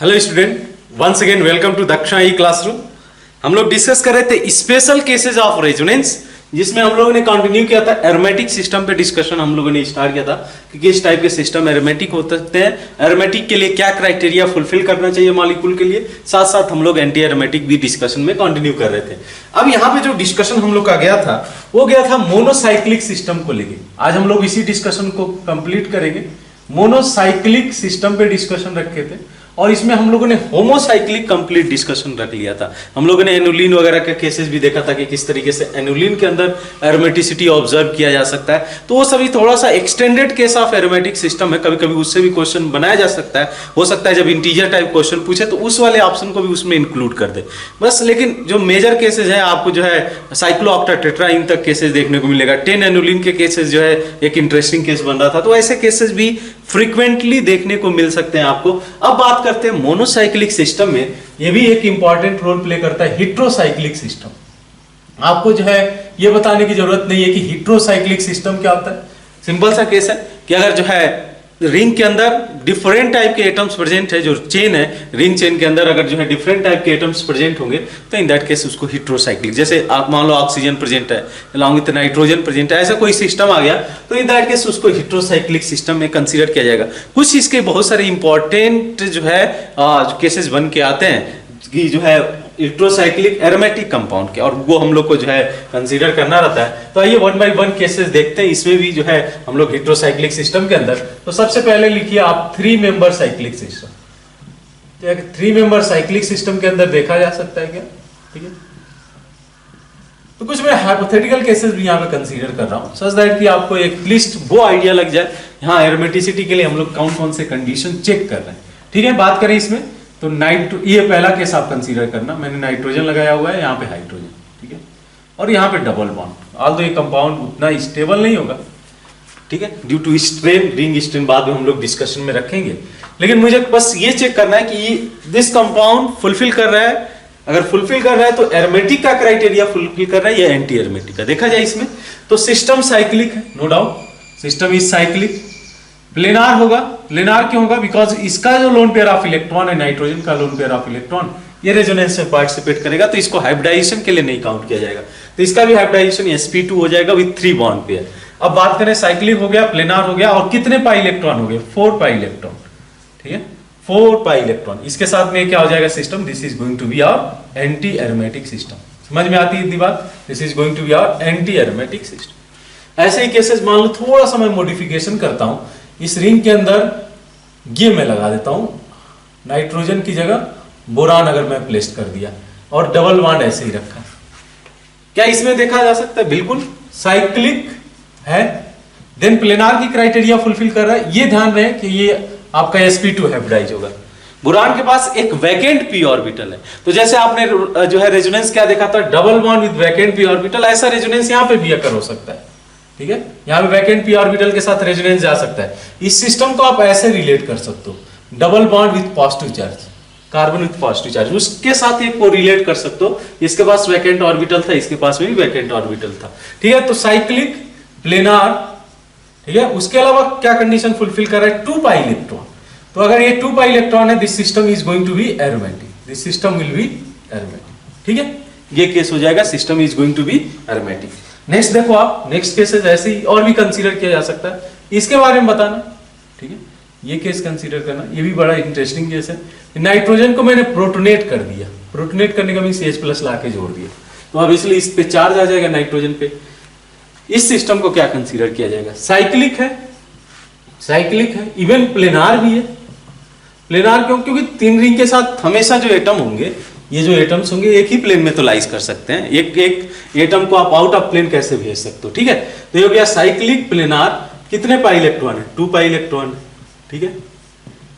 Hello student, once again welcome to Daksha e classroom. हम लोग discuss कर रहे थे स्पेशल केसेस ऑफ रेजोनेंस, जिसमें हम लोगों ने कंटिन्यू किया था एरोमेटिक सिस्टम पे डिस्कशन। हम लोगों ने स्टार्ट किया था कि किस टाइप के सिस्टम एरोमेटिक हो सकते हैं, एरोमेटिक के लिए क्या क्राइटेरिया फुलफिल करना चाहिए मॉलिक्यूल के लिए। साथ साथ हम लोग एंटी एरोमेटिक भी डिस्कशन में कंटिन्यू कर रहे थे। अब यहाँ पे जो डिस्कशन हम लोग का गया था वो गया था मोनोसाइक्लिक सिस्टम को लेके। आज हम लोग इसी डिस्कशन को कंप्लीट करेंगे। मोनोसाइक्लिक सिस्टम पे डिस्कशन रखे थे और इसमें हम लोगों ने होमोसाइक्लिक कंप्लीट डिस्कशन रख लिया था। हम लोगों ने एनुलिन वगैरह के केसेस भी देखा था कि किस तरीके से एनुलिन के अंदर एरोमेटिसिटी ऑब्जर्व किया जा सकता है। तो वो सभी थोड़ा सा extended case of aromatic system है, कभी कभी उससे भी क्वेश्चन बनाया जा सकता है। हो सकता है जब इंटीजर टाइप क्वेश्चन पूछे तो उस वाले ऑप्शन को भी उसमें इंक्लूड कर दे बस। लेकिन जो मेजर केसेज है आपको जो है साइक्लोऑक्टा टेट्रा इन तक केसेस देखने को मिलेगा। 10 एनुलिन के केसेस जो है एक इंटरेस्टिंग केस बन रहा था, तो ऐसे केसेस भी फ्रीक्वेंटली देखने को मिल सकते हैं आपको। अब बात करते हैं मोनोसाइक्लिक सिस्टम में, ये भी एक इंपॉर्टेंट रोल प्ले करता है हेट्रोसाइक्लिक सिस्टम। आपको जो है ये बताने की जरूरत नहीं है कि हेट्रोसाइक्लिक सिस्टम क्या होता है। सिंपल सा केस है कि अगर जो है रिंग के अंदर डिफरेंट टाइप के एटम्स प्रेजेंट है, जो चेन है रिंग चेन के अंदर अगर जो है डिफरेंट टाइप के एटम्स प्रेजेंट होंगे तो इन दैट केस उसको हेट्रोसाइक्लिक। जैसे आप मान लो ऑक्सीजन प्रेजेंट है अलॉन्ग विद नाइट्रोजन प्रेजेंट है, ऐसा कोई सिस्टम आ गया तो इन दैट केस उसको हेट्रोसाइक्लिक सिस्टम में कंसीडर किया जाएगा। कुछ इसके बहुत सारे इंपॉर्टेंट जो है केसेस बन के आते हैं कि जो है हेट्रोसाइक्लिक एरोमेटिक कंपाउंड के, और वो हम लोग को जो है कंसीडर करना रहता है। तो आइए वन बाय वन केसेस देखते हैं। इसमें भी जो है हम लोग हेट्रोसाइक्लिक सिस्टम के अंदर, तो सबसे पहले लिखिए आप 3 मेंबर साइक्लिक सिस्टम। तो 3 मेंबर साइक्लिक सिस्टम के अंदर देखा जा सकता है क्या? ठीक है, तो कुछ मैं हाइपोथेटिकल केसेस भी यहाँ पे कंसीडर कर रहा हूँ सच दैट कि आपको एक लिस्ट वो आइडिया लग जाए यहाँ एरोमेटिसिटी के लिए हम लोग कौन कौन से कंडीशन चेक कर रहे हैं। ठीक है, बात करें इसमें तो ये पहला केस आप कंसीडर करना। मैंने नाइट्रोजन लगाया हुआ है, यहाँ पे हाइड्रोजन, ठीक है, और यहाँ पे डबल बॉन्ड। ऑल्दो ये कंपाउंड उतना स्टेबल नहीं होगा, ठीक है, due to strain, ring strain बाद में हम लोग डिस्कशन में रखेंगे। लेकिन मुझे बस ये चेक करना है कि दिस कंपाउंड फुलफिल कर रहा है। अगर फुलफिल कर रहा है तो एरोमेटिक का क्राइटेरिया फुलफिल कर रहा है या एंटी एरोमेटिक का। देखा जाए इसमें तो सिस्टम साइक्लिक है, no doubt system is cyclic. Planar होगा, प्लेनार क्यों होगा? बिकॉज इसका जो लोन पेयर ऑफ इलेक्ट्रॉन है, नाइट्रोजन का लोन पेयर ऑफ इलेक्ट्रॉन, ये रेजोनेंस में पार्टिसिपेट करेगा तो इसको हाइब्रिडाइजेशन के लिए नहीं काउंट किया जाएगा। तो इसका भी हाइब्रिडाइजेशन sp2 हो जाएगा विद 3 बॉन्ड पेयर। अब बात करें साइक्लिक हो गया, प्लेनार हो गया, और कितने पाई इलेक्ट्रॉन हो गए? 4 पाई इलेक्ट्रॉन, ठीक है, 4 पाई इलेक्ट्रॉन। इसके साथ में क्या हो जाएगा system? This is going to be our anti aromatic system. समझ में आती है इतनी बात? This is going to be our anti aromatic system. ऐसे ही केसेस मान लो थोड़ा सा मैं मॉडिफिकेशन करता हूं, इस रिंग के अंदर ये मैं लगा देता हूं नाइट्रोजन की जगह बोरान अगर मैं प्लेस कर दिया और डबल बॉन्ड ऐसे ही रखा, क्या इसमें देखा जा सकता है? बिल्कुल साइक्लिक है। देन प्लेनार की क्राइटेरिया फुलफिल कर रहा है। ये ध्यान रहे कि ये आपका sp2 हाइब्रिडाइज होगा। बोरान के पास एक वैकेंट p ऑर्बिटल है, तो जैसे आपने जो है रेजोनेंस क्या देखा था, double bond with vacant p orbital, ऐसा रेजोनेंस यहां पे भी अकर हो सकता है। ठीक है, यहां पे वैकेंट p ऑर्बिटल के साथ रेजोनेंस जा सकता है। इस सिस्टम को आप ऐसे रिलेट कर सकते हो, double bond with positive charge, carbon with positive charge, उसके साथ एक को रिलेट कर सकते हो। इसके पास वैकेंट ऑर्बिटल था, इसके पास भी वैकेंट ऑर्बिटल था। ठीक है, तो साइक्लिक, प्लेनार, ठीक है। उसके अलावा क्या कंडीशन फुलफिल कर रहा है? 2 पाई इलेक्ट्रॉन। तो अगर ये 2 पाई इलेक्ट्रॉन है, this system is going to be aromatic, this system will be aromatic. ठीक है, ये केस हो जाएगा, system is going to be aromatic. Next देखो आप, नेक्स्ट केसेस ऐसे ही और भी कंसीडर किया जा सकता है, इसके बारे में बताना। ठीक है, ये केस कंसीडर करना, ये भी बड़ा इंटरेस्टिंग केस है। नाइट्रोजन को मैंने प्रोटोनेट कर दिया, प्रोटोनेट करने का मींस H+ ला के जोड़ दिया, तो अब इसलिए इस पे चार्ज आ जाएगा नाइट्रोजन पे। इस सिस्टम को क्या कंसीडर किया जाएगा? साइक्लिक है, साइक्लिक है, इवन प्लेनार भी है। प्लेनार क्यों? क्योंकि 3 रिंग के साथ हमेशा जो एटम होंगे, ये जो एटम्स होंगे एक ही प्लेन में तो लाइज कर सकते हैं। एक एटम को आप आउट ऑफ प्लेन कैसे भेज सकते हो? ठीक है, तो ये हो गया साइक्लिक, प्लेनार। कितने पाई इलेक्ट्रॉन है? 2 पाई इलेक्ट्रॉन। ठीक है,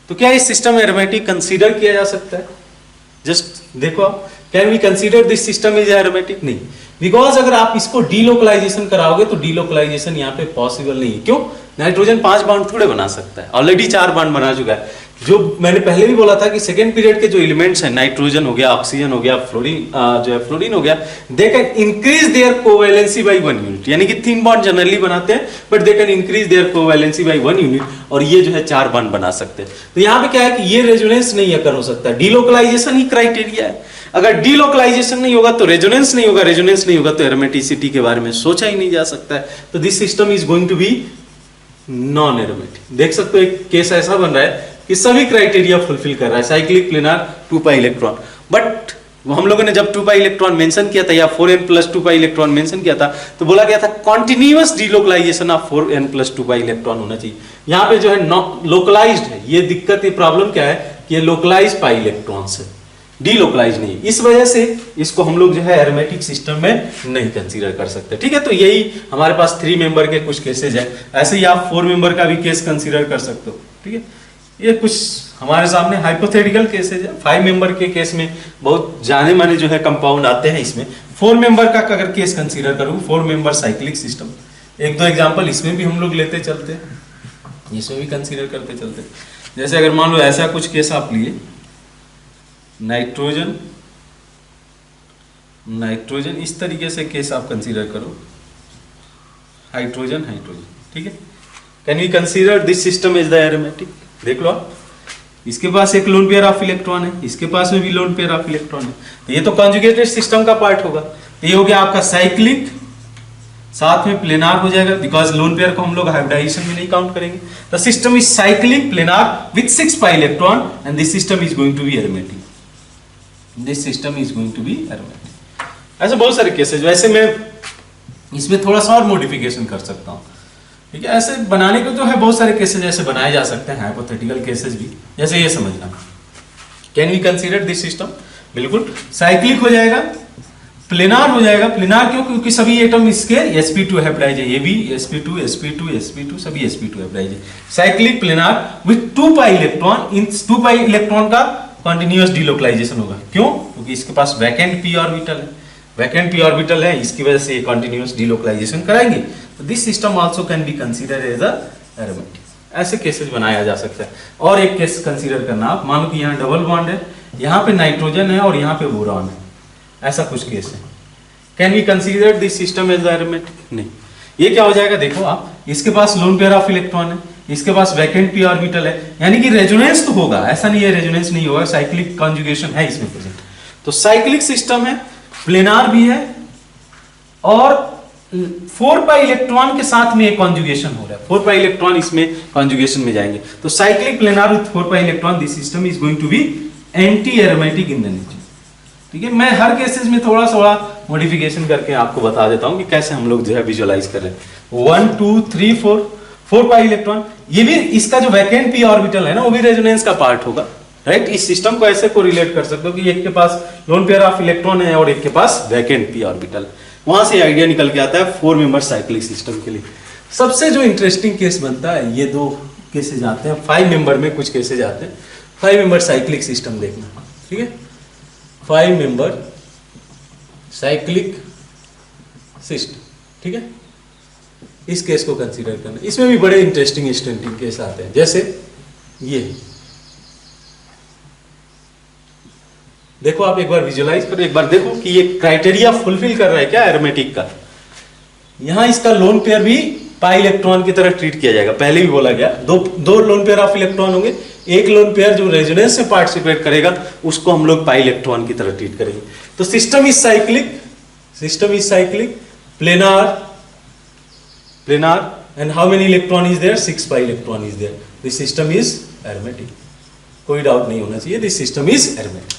तो क्या इस सिस्टम एरोमेटिक कंसीडर किया जा सकता है? जस्ट देखो आप, can we consider this system is aromatic? नहीं, बिकॉज अगर आप इसको डीलोकलाइजेशन कराओगे तो डीलोकलाइजेशन यहाँ पे पॉसिबल नहीं है। क्यों? नाइट्रोजन 5 बॉन्ड थोड़े बना सकता है, ऑलरेडी 4 बॉन्ड बना चुका है। जो मैंने पहले भी बोला था कि सेकेंड पीरियड के जो एलिमेंट्स हैं, नाइट्रोजन हो गया, ऑक्सीजन हो गया, फ्लोरीन जो है फ्लोरीन हो गया, they can increase their covalency by 1 unit, यानी कि 3 बॉन्ड जनरली बनाते हैं but they can increase their covalency by 1 unit, और ये जो है 4 बॉन्ड बना सकते हैं। तो यहाँ पे क्या है कि ये रेजोनेंस नहीं अकर हो सकता, डीलोकलाइजेशन ही क्राइटेरिया है। अगर डीलोकलाइजेशन नहीं होगा तो रेजोनेंस नहीं होगा, रेजोनेंस नहीं होगा तो एरोमेटिसिटी के बारे में सोचा ही नहीं जा सकता है। तो this system is going to be non aromatic. देख सकते हो एक केस ऐसा बन रहा है कि सभी क्राइटेरिया फुलफिल कर रहा है, cyclic, planar, 2 pi electron, but हम लोगों ने जब 2 पाई इलेक्ट्रॉन मेंशन किया था या 4n plus 2 pi electron mention किया था तो बोला गया था continuous delocalization of 4n plus 2 pi electron होना चाहिए। यहाँ पे जो है लोकलाइज्ड है, ये दिक्कत, ये प्रॉब्लम क्या है कि ये लोकलाइज पाई इलेक्ट्रॉन्स है, डीलोकलाइज नहीं। इस वजह से इसको हम लोग जो है एरोमेटिक सिस्टम में नहीं कंसीडर कर सकते। ठीक है, तो यही हमारे पास 3 मेंबर के कुछ केसेज है। ऐसे ही आप 4 मेंबर का भी केस कंसीडर कर सकते हो। ठीक है, ये कुछ हमारे सामने हाइपोथेटिकल केसेज है। 5 मेंबर के केस में बहुत जाने माने जो है कंपाउंड आते हैं। इसमें 4 मेंबर का अगर केस कंसीडर करूँ, 4 मेंबर साइक्लिक सिस्टम, 1-2 एग्जांपल इसमें भी हम लोग लेते चलते, इसमें भी कंसीडर करते चलते। जैसे अगर मान लो ऐसा कुछ केस आप लिए, नाइट्रोजन नाइट्रोजन, इस तरीके से केस आप कंसीडर करो, हाइड्रोजन हाइड्रोजन। ठीक है, can we consider this system is the aromatic? देख लो आप, इसके पास एक लोन पेयर ऑफ इलेक्ट्रॉन है, इसके पास में भी लोन पेयर ऑफ इलेक्ट्रॉन है, तो ये तो कॉन्जुगेटेड सिस्टम का पार्ट होगा। तो ये हो गया आपका साइक्लिक, साथ में प्लेनार हो जाएगा, बिकॉज लोन पेयर को हम लोग हाइब्रिडाइजेशन में नहीं काउंट करेंगे। The system is cyclic, planar with 6 pi electron and this system is going to be aromatic. This system is going to be aromatic. ऐसे बहुत सारे केसेस, वैसे मैं इसमें थोड़ा सा और मॉडिफिकेशन कर सकता हूँ। ठीक है, ऐसे बनाने को जो है बहुत सारे केसेस ऐसे बनाए जा सकते हैं, हाइपोथेटिकल केसेस भी। जैसे ये समझना, can we consider this system? बिल्कुल, साइक्लिक हो जाएगा, प्लेनार हो जाएगा। प्लेनार क्यों? क्योंकि सभी एटम इसके sp2 हैप्लाइज है, ये भी sp2 sp2 sp2 सभी sp2 हैप्लाइज है। Cyclic, planar with 2 pi electron, इन 2 पाई इलेक्ट्रॉन का कंटिन्यूअस डीलोकलाइजेशन होगा। क्यों? क्योंकि इसके पास वैकेंट p ऑर्बिटल है, वैकेंट p ऑर्बिटल है, इसकी वजह से ये कंटिन्यूअस डीलोकलाइजेशन कराएंगे। तो this system also can be considered as a aromatic. ऐसे केसेस बनाया जा सकता है। और एक केस कंसीडर करना आप, मान लो कि यहाँ डबल बॉन्ड है, यहाँ पे नाइट्रोजन है और यहाँ पे बोरॉन है, ऐसा कुछ केस है। Can we consider this system as aromatic? नहीं। ये क्या हो जाएगा, देखो आप, इसके पास लोन पेयर ऑफ इलेक्ट्रॉन है, इसके पास वैकेंट p ऑर्बिटल है, यानी कि रेजोनेंस तो होगा, ऐसा नहीं है रेजोनेंस नहीं होगा, साइक्लिक कॉन्जुगेशन है इसमें प्रेजेंट। तो साइक्लिक सिस्टम है, प्लेनार भी है, और 4 पाई इलेक्ट्रॉन के साथ में एक कॉन्जुगेशन हो रहा है, 4 पाई इलेक्ट्रॉन इसमें कॉन्जुगेशन में जाएंगे। तो cyclic, planar with 4 pi electron, this system is going to be anti aromatic in the nature. ठीक है, मैं हर केसेस में थोड़ा थोड़ा मॉडिफिकेशन करके आपको बता देता हूं कि कैसे हम लोग जो है विजुअलाइज कर रहे हैं। 1 2 3 4 पाई इलेक्ट्रॉन, ये भी इसका जो वैकेंट p ऑर्बिटल है ना, वो भी रेजोनेंस का पार्ट होगा। राइट, इस सिस्टम को ऐसे को रिलेट कर सकते हो कि एक के पास लोन पेयर ऑफ इलेक्ट्रॉन है और एक के पास वैकेंट p ऑर्बिटल। वहां से आइडिया निकल के आता है 4 मेंबर साइक्लिक सिस्टम के लिए। सबसे जो इंटरेस्टिंग केस बनता है, ये 2 केसेज आते हैं, 5 मेंबर में कुछ केसेज आते हैं। 5 मेंबर साइक्लिक सिस्टम देखना, ठीक है, 5 मेंबर साइक्लिक सिस्टम। ठीक है, इस केस को कंसीडर करना। इसमें भी बड़े इंटरेस्टिंग केस आते हैं, जैसे ये देखो, आप एक बार विजुअलाइज करो, एक बार देखो कि ये क्राइटेरिया फुलफिल कर रहा है क्या एरोमेटिक का। यहां इसका लोन पेयर भी पाई इलेक्ट्रॉन की तरह ट्रीट किया जाएगा, पहले भी बोला गया, दो लोन पेयर ऑफ इलेक्ट्रॉन होंगे, एक लोन पेयर जो रेजोनेंस में पार्टिसिपेट करेगा उसको हम लोग पाई इलेक्ट्रॉन की तरह ट्रीट करेंगे। तो system is cyclic, planar and how many electron is there? 6 pi electron is there. This system is aromatic, कोई डाउट नहीं होना चाहिए, दिस सिस्टम इज एरोमेटिक।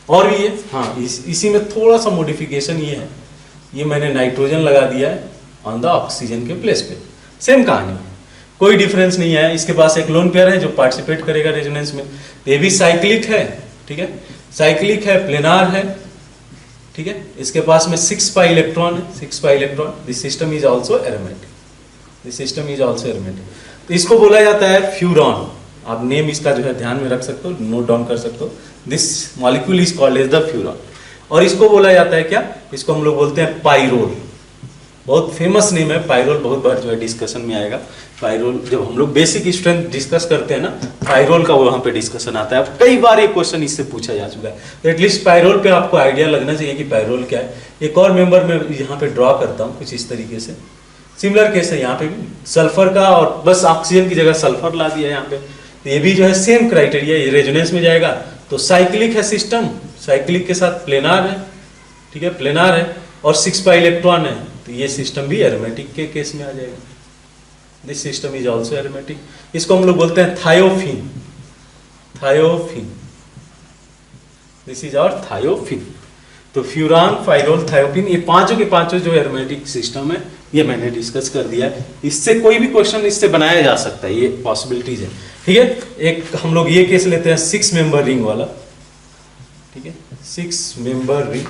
और भी है, हाँ, इसी में थोड़ा सा मॉडिफिकेशन ये है, ये मैंने नाइट्रोजन लगा दिया है ऑन द ऑक्सीजन के प्लेस पे। सेम कहानी है, कोई डिफरेंस नहीं है। इसके पास एक लोन पेयर है जो पार्टिसिपेट करेगा रेजोनेंस में, ये भी साइक्लिक है। ठीक है, साइक्लिक है, प्लेनार है। ठीक है, इसके पास में 6 पाई इलेक्ट्रॉन है, 6 pi electron. This system is also aromatic, this system is also aromatic. तो इसको बोला जाता है फ्यूरॉन। आप नेम इसका जो है ध्यान में रख सकते हो, नोट डाउन कर सकते हो। This molecule is called as the furan. और इसको बोला जाता है क्या? इसको हम लोग बोलते हैं पाइरोल। बहुत फेमस नेम है पायरोल, बहुत बार जो है डिस्कशन में आएगा। पायरोल जब हम लोग बेसिक स्ट्रेंथ डिस्कस करते हैं ना, पायरोल का वहाँ पे डिस्कशन आता है। कई बार ये क्वेश्चन इससे पूछा जा चुका है, तो एटलीस्ट पायरोल पे आपको आइडिया लगना चाहिए कि पायरोल क्या है। एक और मेंबर मैं यहाँ पे ड्रॉ करता हूँ कुछ इस तरीके से, सिमिलर केस है यहाँ पे भी सल्फर का, और बस ऑक्सीजन की जगह सल्फर ला दिया यहाँ पे। तो ये भी जो है सेम क्राइटेरिया, ये रेजोनेंस में जाएगा तो साइक्लिक है सिस्टम, साइक्लिक के साथ प्लेनार है, ठीक है, प्लेनार है और 6 पाई इलेक्ट्रॉन है, तो ये सिस्टम भी एरोमेटिक के केस में आ जाएगा। This system is also aromatic. इसको हम लोग बोलते हैं thiophene, thiophene, this is our thiophene. तो फ्यूरान, पायरोल, थायोफिन, ये पांचों के पांचों जो एरोमेटिक सिस्टम है, ये मैंने डिस्कस कर दिया है। इससे कोई भी क्वेश्चन इससे बनाया जा सकता है, ये पॉसिबिलिटीज है, ठीक है। एक हम लोग ये केस लेते हैं 6 मेंबर रिंग वाला, ठीक है, 6 मेंबर रिंग,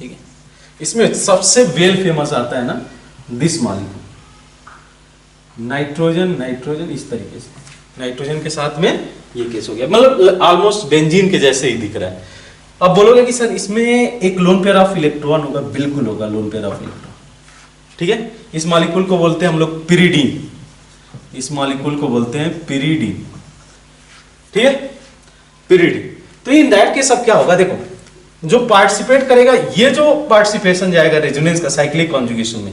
ठीक है। इसमें सबसे वेल फेमस आता है ना दिस मॉलिक्यूल, नाइट्रोजन, नाइट्रोजन इस तरीके से, नाइट्रोजन के साथ में ये केस हो गया, मतलब ऑलमोस्ट बेंजीन के जैसे ही दिख रहा है। अब बोलोगे कि सर इसमें एक लोन पेयर ऑफ इलेक्ट्रॉन होगा, बिल्कुल होगा लोन पेयर ऑफ इलेक्ट्रॉन, ठीक है। इस मॉलिक्यूल को बोलते हैं हम लोग पिरिडीन, इस मॉलिक्यूल को बोलते हैं पिरिडीन, ठीक है, पिरिडीन। तो इन दैट केस अब क्या होगा, देखो जो पार्टिसिपेट करेगा, ये जो पार्टिसिपेशन जाएगा रेजोनेंस का साइक्लिक कॉन्जुगेशन में,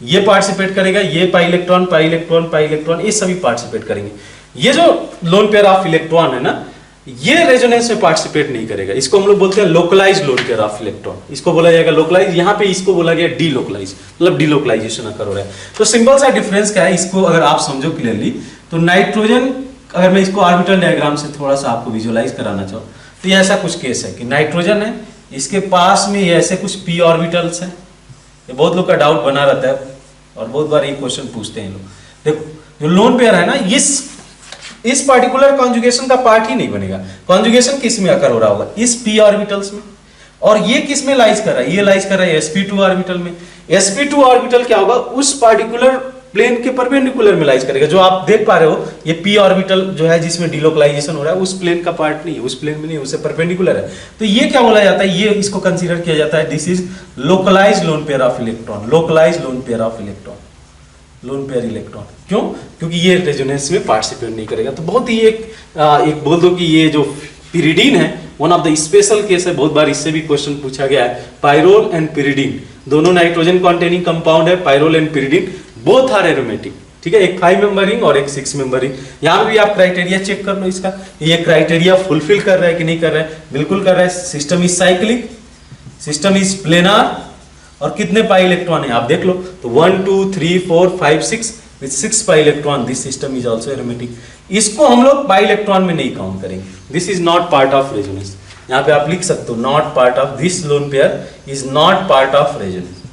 ये पार्टिसिपेट करेगा, ये pi electron, pi electron, pi electron, ये सभी पार्टिसिपेट करेंगे। ये जो लोन पेयर ऑफ इलेक्ट्रॉन है ना, ये रेजोनेंस में पार्टिसिपेट नहीं करेगा, इसको हम लोग बोलते हैं localise loan pair of electron, इसको बोला जाएगा लोकलाइज। यहाँ पे इसको बोला गया डीलोकलाइज, मतलब डीलोकलाइजेशन अकर हो रहा है। तो सिंपल सा डिफरेंस क्या है, इसको अगर आप समझो क्लियरली, तो नाइट्रोजन, अगर मैं इसको ऑर्बिटल डायग्राम से थोड़ा सा आपको विजुअलाइज कराना चाहूँ, तो ये ऐसा कुछ केस है कि नाइट्रोजन है, इसके पास में ये ऐसे कुछ पी ऑर्बिटल्स हैं। ये बहुत लोग का डाउट बना रहता है और बहुत बार ये क्वेश्चन पूछते हैं लोग। देखो जो लोन पेयर है ना, इस पार्टिकुलर कॉन्जुगेशन का पार्ट ही नहीं बनेगा। कॉन्जुगेशन किस में अकर हो रहा होगा, इस पी ऑर्बिटल्स में, और ये किस में लाइज कर रहा है, ये लाइज कर रहा है sp2 ऑर्बिटल में। sp2 ऑर्बिटल क्या होगा, उस पार्टिकुलर प्लेन के परपेंडिकुलर में लाइज करेगा। जो आप देख पा रहे हो ये पी ऑर्बिटल जो है जिसमें डिलोकलाइजेशन हो रहा है, उस प्लेन का पार्ट नहीं है, उस प्लेन में नहीं, उससे परपेंडिकुलर है। तो ये क्या बोला जाता है, ये इसको कंसीडर किया जाता है, this is localise loan pair of electron, localise loan pair of electron, lone pair electron. क्यों, क्योंकि ये रेजोनेंस में पार्टिसिपेट नहीं करेगा। तो बहुत ही एक बोल दो कि ये जो पिरिडीन है one of the special case है, बहुत बार इससे भी क्वेश्चन पूछा गया है। पायरोल एंड पिरिडीन दोनों नाइट्रोजन कॉन्टेनिंग कंपाउंड है, pyrrole and pyridine both are aromatic, ठीक है। एक 5 मेंबर रिंग और एक 6 मेंबर रिंग। यहाँ पे भी आप क्राइटेरिया चेक कर लो इसका, ये क्राइटेरिया फुलफिल कर रहा है कि नहीं कर रहा है, बिल्कुल कर रहा है। System is cyclic, system is planar, और कितने पाई इलेक्ट्रॉन है आप देख लो, तो 1 2 3 4 5 6 with 6 pi electron, this system is also aromatic. इसको हम लोग पाई इलेक्ट्रॉन में नहीं काउंट करेंगे, this is not part of resonance. यहाँ पे आप लिख सकते हो not part of this lone pair is not part of resonance,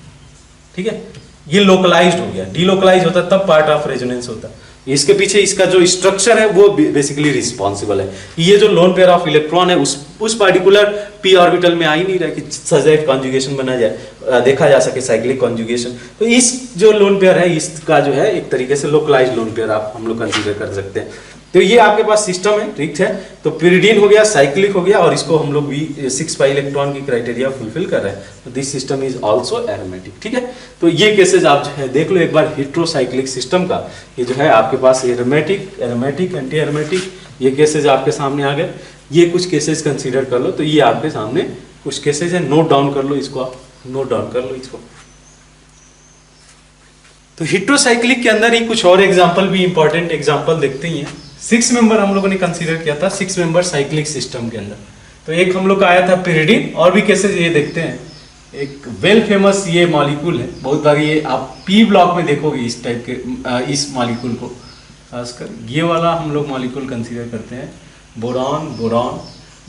ठीक है। ये लोकलाइज्ड हो गया, डीलोकलाइज होता तब पार्ट ऑफ रेजोनेंस होता। इसके पीछे इसका जो स्ट्रक्चर है वो बेसिकली रिस्पॉन्सिबल है। ये जो लोन पेयर ऑफ इलेक्ट्रॉन है उस पार्टिकुलर पी ऑर्बिटल में आ ही नहीं रहा कि सजाइड कॉन्जुगेशन बना जाए, देखा जा सके साइक्लिक कॉन्जुगेशन। तो इस जो लोन पेयर है इसका जो है एक तरीके से लोकलाइज लोन पेयर आप हम लोग कंसीडर कर सकते हैं। तो ये आपके पास सिस्टम है, ठीक है। तो पिरिडीन हो गया, साइक्लिक हो गया, और इसको हम लोग भी 6 पाई इलेक्ट्रॉन की क्राइटेरिया फुलफिल कर रहे हैं। तो this system is also aromatic, ठीक है। तो ये केसेस आप जो है देख लो एक बार हेटेरोसाइक्लिक सिस्टम का, ये जो है आपके पास एरोमेटिक, एरोमेटिक, एंटी एरोमेटिक, ये केसेस आपके सामने आ गए। ये कुछ केसेस कंसीडर कर लो, तो ये आपके सामने कुछ केसेस है, नोट डाउन कर लो इसको, आप नोट डाउन कर लो इसको। तो हेटेरोसाइक्लिक के अंदर ही कुछ और एग्जांपल भी इंपॉर्टेंट एग्जांपल देखते ही हैं। 6 मेंबर हम लोगों ने कंसीडर किया था 6 मेंबर साइक्लिक सिस्टम के अंदर। तो एक हम लोग का आया था पिरिडीन, और भी केसेस ये देखते हैं। एक वेल फेमस ये मॉलिक्यूल है, बहुत बार ये आप पी ब्लॉक में देखोगे इस टाइप के इस मॉलिक्यूल को, खासकर ये वाला हम लोग मॉलिक्यूल कंसीडर करते हैं। बोरॉन, बोरॉन,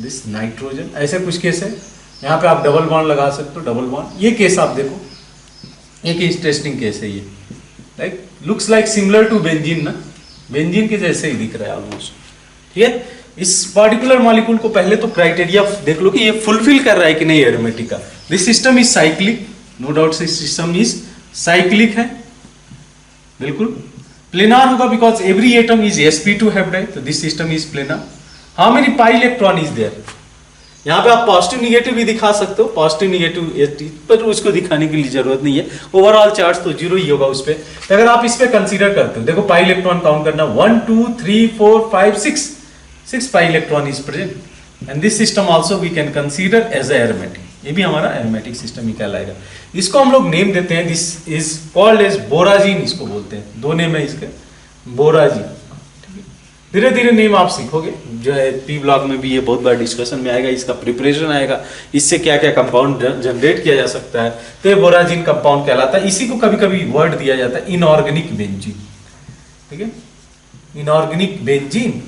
दिस नाइट्रोजन, ऐसे कुछ केस है। यहाँ पे आप डबल बॉन्ड लगा सकते हो, डबल बॉन्ड। ये केस आप देखो, एक इंटरेस्टिंग केस है ये, like looks like similar to benzene ना, बेंजीन के जैसे ही दिख रहा है ऑलमोस्ट, ठीक है। इस पार्टिकुलर मॉलिक्यूल को पहले तो क्राइटेरिया देख लो कि ये फुलफिल कर रहा है कि नहीं एरोमेटिक का। This system is cyclic, no doubt system is cyclic है, बिल्कुल। प्लेनार होगा because every atom is sp2 हैप्टाइड, तो this system is planar. How many pi electron is there, यहाँ पे आप पॉजिटिव निगेटिव भी दिखा सकते हो, पॉजिटिव निगेटिव, पर उसको दिखाने की जरूरत नहीं है, ओवरऑल चार्ज तो जीरो ही होगा उस पे। तो अगर आप इस पे कंसीडर करते हो, देखो पाई इलेक्ट्रॉन काउंट करना, 1 2 3 4 5 6 pi electron is present and this system also we can consider as a aromatic, ये भी हमारा एरोमेटिक सिस्टम ही कहलाएगा। इसको हम लोग नेम देते हैं, दिस इज कॉल्ड एज बोराजीन, इसको बोलते हैं, दो नेम है इसके, बोराजीन। धीरे धीरे नेम आप सीखोगे, जो है पी ब्लॉक में भी ये बहुत बार डिस्कशन में आएगा, इसका प्रिपरेशन आएगा, इससे क्या क्या कंपाउंड जनरेट किया जा सकता है, तो ये बोराजीन कंपाउंड कहलाता है। इसी को कभी कभी वर्ड दिया जाता है इनऑर्गेनिक बेंजीन, ठीक है, इनऑर्गेनिक बेंजीन।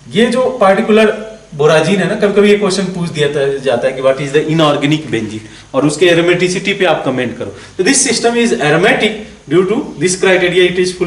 ये जो पार्टिकुलर बोराजीन है ना, कभी कभी ये क्वेश्चन पूछ दिया जाता है कि what is the inorganic benzene, और उसके एरोमेटिसिटी पे आप कमेंट करो। तो this system is aromatic due to this criteria, it is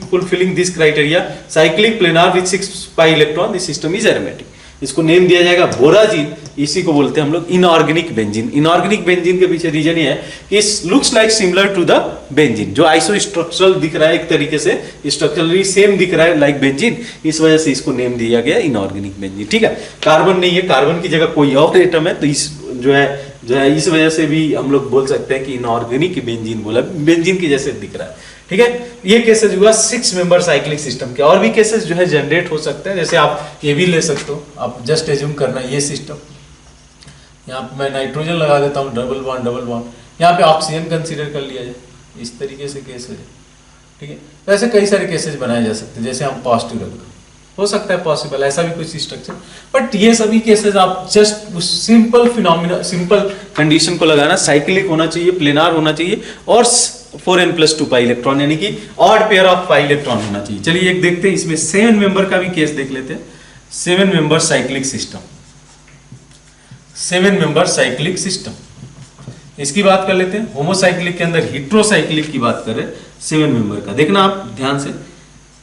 fulfilling this criteria, cyclic planar with 6 pi electron, this system is aromatic. इसको नेम दिया जाएगा बोराजीन, इसी को बोलते हैं हम लोग इनऑर्गेनिक बेंजीन। इनऑर्गेनिक बेंजीन के पीछे रीजन ये है कि it looks like similar to the benzene, जो आइसो स्ट्रक्चरल दिख रहा है, एक तरीके से स्ट्रक्चरली सेम दिख रहा है लाइक बेंजीन, इस वजह से इसको नेम दिया गया इनऑर्गेनिक बेंजीन, ठीक है। कार्बन नहीं है, कार्बन की जगह कोई और एटम है, तो इस जो है इस वजह से भी हम लोग बोल सकते हैं कि इनऑर्गेनिक बेंजीन बोला, बेंजीन की जैसे दिख रहा है, ठीक है। ये केसेस हुआ 6 मेंबर साइक्लिक सिस्टम के। और भी केसेस जो है जनरेट हो सकते हैं, जैसे आप ये भी ले सकते हो, आप जस्ट एज्यूम करना ये सिस्टम, यहाँ पे मैं नाइट्रोजन लगा देता हूँ, डबल बॉन्ड, यहाँ पे ऑक्सीजन कंसीडर कर लिया जाए, इस तरीके से केस हो जाए, ठीक है। तो ऐसे कई सारे केसेस बनाए जा सकते हैं, जैसे हम पॉजिटिव रख दो, हो सकता है पॉसिबल ऐसा भी कुछ स्ट्रक्चर, बट ये सभी केसेस आप just simple phenomena, simple condition को लगाना, साइक्लिक होना चाहिए, प्लेनार होना चाहिए, और 4n+2 पाई इलेक्ट्रॉन, यानी कि odd pair of pi electron होना चाहिए। चलिए एक देखते हैं, इसमें 7 मेंबर का भी केस देख लेते हैं। 7 member cyclic system, 7 member cyclic system, इसकी बात कर लेते हैं। होमोसाइक्लिक के अंदर हेट्रोसाइक्लिक की बात कर रहे हैं, 7 मेंबर का, देखना आप ध्यान से।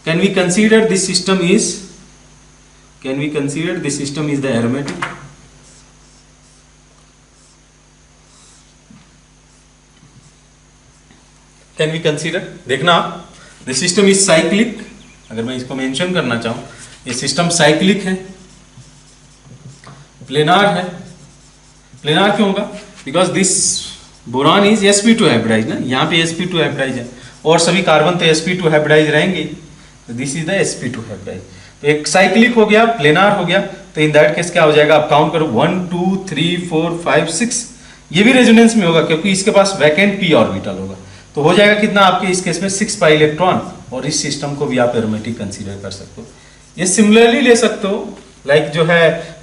Can we consider this system is the aromatic? Can we consider, देखना आप, द सिस्टम इज साइक्लिक। अगर मैं इसको मेंशन करना चाहूं, ये सिस्टम साइक्लिक है, प्लेनार है। प्लेनार क्यों होगा? Because this boron is sp2 hybridize ना, यहाँ पे sp2 हाइब्रिडाइज है, और सभी कार्बन तो sp2 हाइब्रिडाइज रहेंगे, तो this is the sp2 hybridise. तो एक साइक्लिक हो गया, प्लेनार हो गया, तो इन दैट केस क्या हो जाएगा, आप काउंट करो 1 2 3 4 5 6, ये भी रेजोनेंस में होगा क्योंकि इसके पास वैकेंट p ऑर्बिटल होगा, तो हो जाएगा कितना आपके इस केस में 6 पाई इलेक्ट्रॉन, और इस सिस्टम को भी आप एरोमेटिक कंसीडर कर सकते हो। ये सिमिलरली ले सकते हो, लाइक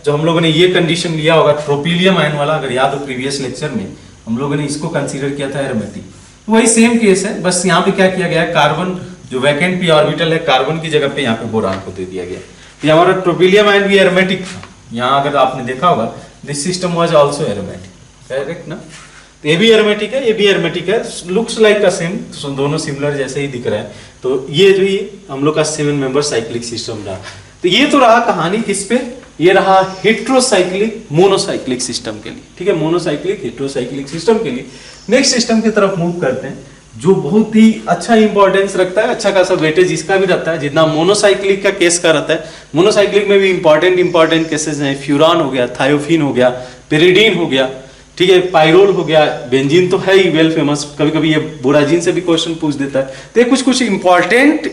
जो हम लोगों ने ये कंडीशन लिया होगा ट्रोपिलियम आयन वाला, अगर याद हो प्रीवियस लेक्चर में हम लोगों ने इसको कंसीडर किया था एरोमेटिक, तो वही सेम केस है, बस यहाँ पे क्या किया गया है, कार्बन जो वैकेंट p ऑर्बिटल है, कार्बन की जगह पे यहाँ पे बोरान को दे दिया गया। ये हमारा ट्रोपिलियम आयन भी एरोमेटिक था, यहाँ अगर आपने देखा होगा, this system was also aromatic, correct ना। तो ये भी एरोमेटिक है, ये भी एरोमेटिक है, लुक्स लाइक का सेम, दोनों सिमिलर जैसे ही दिख रहा है। तो ये जो ये हम लोग का 7 मेंबर साइक्लिक सिस्टम रहा। तो ये तो रहा कहानी किस पे, ये रहा हेट्रोसाइक्लिक मोनोसाइक्लिक सिस्टम के लिए, ठीक है, मोनोसाइक्लिक हेट्रोसाइक्लिक सिस्टम के लिए। नेक्स्ट सिस्टम की तरफ मूव करते हैं, जो बहुत ही अच्छा इंपॉर्टेंस रखता है, अच्छा खासा वेटेज इसका भी रहता है, जितना मोनोसाइक्लिक का केस का रहता है। मोनोसाइक्लिक में भी इंपॉर्टेंट केसेस हैं, फ्यूरान हो गया, थायोफिन हो गया, पेरिडीन हो गया, ठीक है, पाइरोल हो गया, बेंजीन तो है ही वेल फेमस, कभी कभी ये बोराजीन से भी क्वेश्चन पूछ देता है। तो ये कुछ इंपॉर्टेंट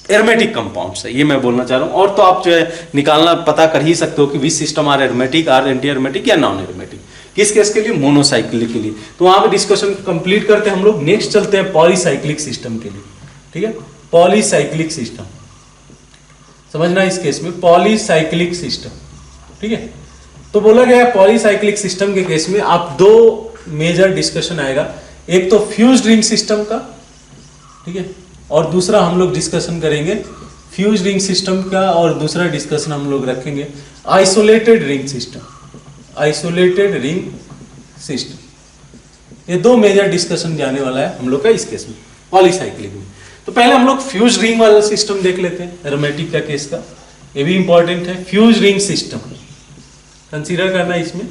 एरोमेटिक कंपाउंड्स है, ये मैं बोलना चाह रहा हूँ। और तो आप जो है निकालना पता कर ही सकते हो कि which system are aromatic, are anti aromatic या नॉन एरोमेटिक, किस केस के लिए, मोनोसाइक्लिक के लिए। तो वहां पे डिस्कशन कंप्लीट करते हैं हम लोग। नेक्स्ट चलते हैं पॉलीसाइक्लिक सिस्टम के लिए, ठीक है, पॉलीसाइक्लिक सिस्टम समझना इस केस में, पॉलीसाइक्लिक सिस्टम, ठीक है। तो बोला गया पॉलीसाइक्लिक सिस्टम के केस में आप दो मेजर डिस्कशन आएगा, एक तो फ्यूज्ड रिंग सिस्टम का, ठीक है, और दूसरा हम लोग डिस्कशन करेंगे फ्यूज्ड रिंग सिस्टम का, और दूसरा डिस्कशन हम लोग रखेंगे isolated ring system, isolated ring system. ये दो मेजर डिस्कशन जाने वाला है हम लोग का इस केस में, पॉलीसाइक्लिक में। तो पहले हम लोग फ्यूज्ड रिंग वाला सिस्टम देख लेते हैं, एरोमेटिक का केस का, ये भी इंपॉर्टेंट है। फ्यूज्ड रिंग सिस्टम कंसीडर करना इसमें।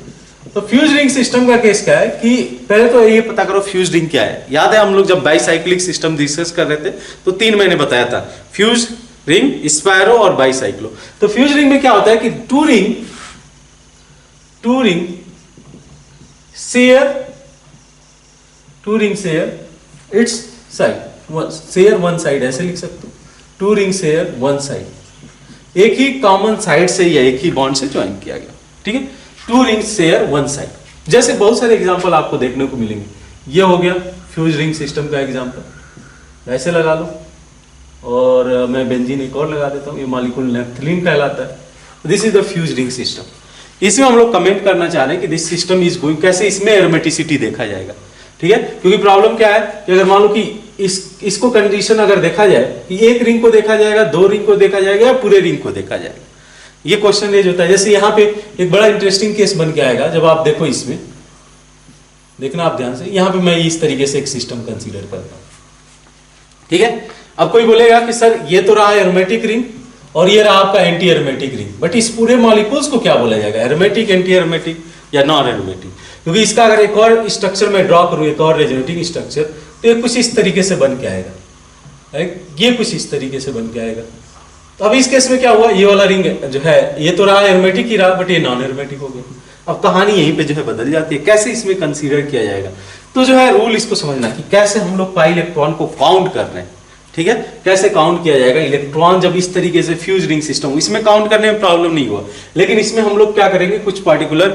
तो फ्यूज्ड रिंग सिस्टम का केस क्या है कि पहले तो ये पता करो फ्यूज्ड रिंग क्या है। याद है हम लोग जब बाईसाइक्लिक सिस्टम डिस्कस कर रहे थे तो 3 मैंने बताया था, फ्यूज रिंग, स्पायरो और बाईसाइक्लो। तो फ्यूज्ड रिंग में क्या होता है कि two ring share two ring share its side, share one side ऐसे लिख सकते हो, two ring share one side, एक ही कॉमन साइड से या एक ही बॉन्ड से ज्वाइन किया गया, ठीक है। Two ring share one side, जैसे बहुत सारे एग्जांपल आपको देखने को मिलेंगे। ये हो गया फ्यूज रिंग सिस्टम का एग्जांपल, ऐसे लगा लो, और मैं बेंजीन एक और लगा देता हूँ, ये मॉलिक्यूल नेफ्थलीन कहलाता है। This is the fuse ring system. इसमें हम लोग कमेंट करना चाह रहे हैं कि दिस सिस्टम इज गोइंग, कैसे इसमें एरोमेटिसिटी देखा जाएगा, ठीक है। क्योंकि प्रॉब्लम क्या है कि अगर मान लो कि इसको कंडीशन अगर देखा जाए कि एक रिंग को देखा जाएगा, दो रिंग को देखा जाएगा या पूरे रिंग को देखा जाएगा, ये क्वेश्चन रेज होता है। जैसे यहाँ पे एक बड़ा इंटरेस्टिंग केस बन के आएगा, जब आप देखो इसमें, देखना आप ध्यान से, यहाँ पे मैं इस तरीके से एक सिस्टम कंसीडर करता हूँ, ठीक है। अब कोई बोलेगा कि सर ये तो रहा एरोमेटिक रिंग और ये रहा आपका एंटी एरोमेटिक रिंग, बट इस पूरे मॉलिक्यूल्स को क्या बोला जाएगा, एरोमेटिक, एंटी एरोमेटिक या नॉन एरोमेटिक? क्योंकि इसका अगर एक और स्ट्रक्चर में ड्रॉ करूं, एक और रेजोनेटिंग स्ट्रक्चर, तो ये कुछ इस तरीके से बन के आएगा, ये कुछ इस तरीके से बन के आएगा। तो अब इस केस में क्या हुआ, ये वाला रिंग जो है ये तो रहा एरोमेटिक ही रहा, बट ये नॉन एरोमेटिक हो गया। अब कहानी यहीं पे जो है बदल जाती है, कैसे इसमें कंसीडर किया जाएगा। तो जो है रूल इसको समझना कि कैसे हम लोग पाई इलेक्ट्रॉन को काउंट कर रहे हैं, ठीक है, कैसे काउंट किया जाएगा इलेक्ट्रॉन जब इस तरीके से फ्यूज रिंग सिस्टम, इसमें काउंट करने में प्रॉब्लम नहीं हुआ, लेकिन इसमें हम लोग क्या करेंगे, कुछ पार्टिकुलर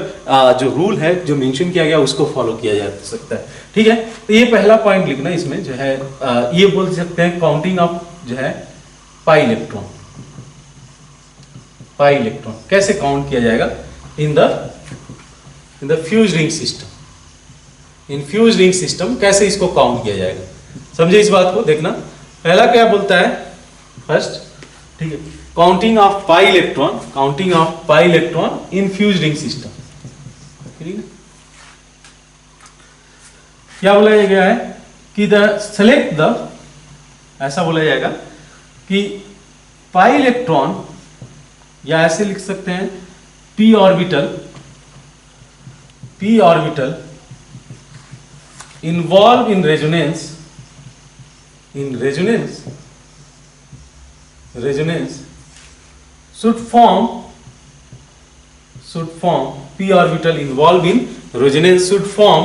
जो रूल है जो मेंशन किया गया उसको फॉलो किया जा सकता है, ठीक है। तो ये पहला पॉइंट लिखना, इसमें जो है ये बोल सकते हैं काउंटिंग ऑफ जो है पाई इलेक्ट्रॉन, पाई इलेक्ट्रॉन कैसे काउंट किया जाएगा in the fuse ring system, in fuse ring system कैसे इसको काउंट किया जाएगा, समझे इस बात को। देखना पहला क्या बोलता है, फर्स्ट, ठीक है, counting of pi electron, counting of pi electron in fuse ring system, ठीक है। क्या बोला गया है कि सेलेक्ट द, ऐसा बोला जाएगा कि पाई इलेक्ट्रॉन, या ऐसे लिख सकते हैं p orbital involve in resonance, resonance should form p orbital involved in resonance should form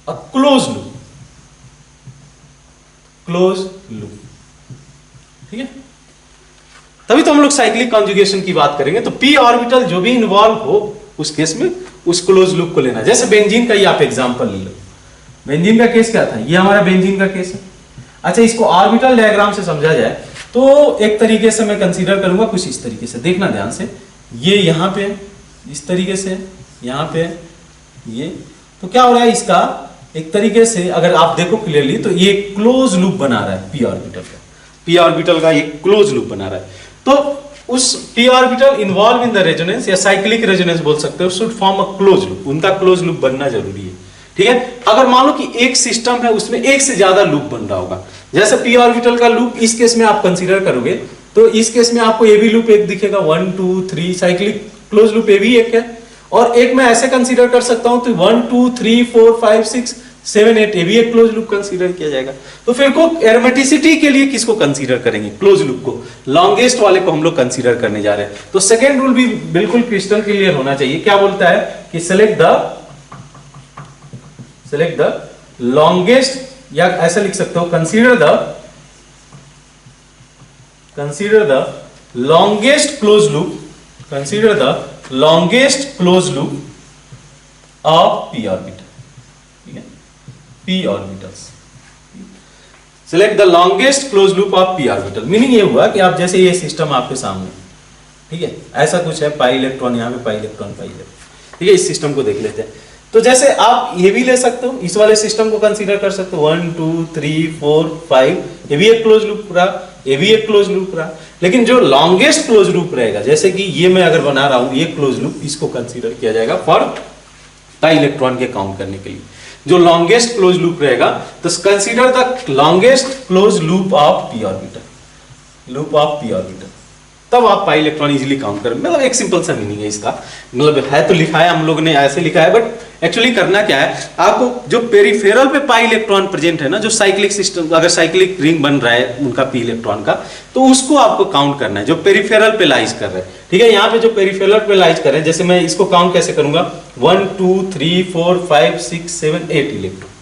a closed loop, ठीक है। तभी तो हम लोग साइक्लिक कॉन्जुगेशन की बात करेंगे। तो p ऑर्बिटल जो भी इन्वॉल्व हो उस केस में उस क्लोज लूप को लेना। जैसे बेंजीन का ही आप एग्जांपल ले लो, बेंजीन का केस क्या था, ये हमारा बेंजीन का केस है। अच्छा, इसको ऑर्बिटल डायग्राम से समझा जाए तो एक तरीके से मैं कंसीडर करूंगा कुछ इस तरीके से, देखना ध्यान से, ये यहाँ पे इस तरीके से, यहाँ पे ये, तो क्या हो रहा है इसका एक तरीके से अगर आप देखो क्लियरली तो ये क्लोज लूप बना रहा है p ऑर्बिटल का ये क्लोज लूप बना रहा है। तो उस p orbital involve in the resonance या साइक्लिक रेजोनेंस बोल सकते हो, should form a close loop, उनका क्लोज लूप बनना जरूरी है, ठीक है। अगर मान लो कि एक सिस्टम है उसमें एक से ज्यादा लूप बन रहा होगा, जैसे p ऑर्बिटल का लूप इस केस में आप कंसीडर करोगे तो इस केस में आपको ये भी लूप एक दिखेगा, 1 2 3 साइक्लिक क्लोज लूप ये भी एक है, और एक मैं ऐसे कंसीडर कर सकता हूं तो 1 2 3 4 5 6 7 8 ये भी एक क्लोज लूप कंसीडर किया जाएगा। तो फिर को एरोमेटिसिटी के लिए किसको कंसीडर करेंगे, क्लोज लूप को, लॉन्गेस्ट वाले को हम लोग कंसीडर करने जा रहे हैं। तो सेकेंड रूल भी बिल्कुल क्रिस्टल क्लियर होना चाहिए, क्या बोलता है कि सेलेक्ट द लॉन्गेस्ट, या ऐसा लिख सकते हो consider the longest close loop of p orbital, ठीक है, p orbitals. Select the longest close loop of p orbital, meaning ये हुआ कि आप जैसे ये सिस्टम आपके सामने, ठीक है, ऐसा कुछ है, पाई इलेक्ट्रॉन, यहाँ पे पाई इलेक्ट्रॉन, ठीक है, इस सिस्टम को देख लेते हैं। तो जैसे आप ये भी ले सकते हो, इस वाले सिस्टम को कंसीडर कर सकते हो, 1 2 3 4 5, ये भी एक क्लोज लूप रहा, ये भी एक क्लोज लूप रहा, लेकिन जो लॉन्गेस्ट क्लोज लूप रहेगा, जैसे कि ये मैं अगर बना रहा हूं ये क्लोज लूप, इसको कंसीडर किया जाएगा फॉर पाई इलेक्ट्रॉन के काउंट करने के लिए। जो लॉन्गेस्ट क्लोज लूप रहेगा तो consider the longest close loop of p orbital, तब आप पाई इलेक्ट्रॉन इजीली काउंट करें। मतलब एक सिंपल सा मीनिंग है इसका, मतलब है तो लिखा है, हम लोग ने ऐसे लिखा है, बट एक्चुअली करना क्या है, आपको जो पेरिफेरल पे पाई इलेक्ट्रॉन प्रेजेंट है ना, जो साइक्लिक सिस्टम, अगर साइक्लिक रिंग बन रहा है उनका पी इलेक्ट्रॉन का, तो उसको आपको काउंट करना है जो पेरिफेरल पे लाइज कर रहे हैं। ठीक है, यहाँ पे जो पेरिफेरल पे लाइज कर रहे हैं, जैसे मैं इसको काउंट कैसे करूंगा, 1 2 3 4 5 6 7 8 इलेक्ट्रॉन।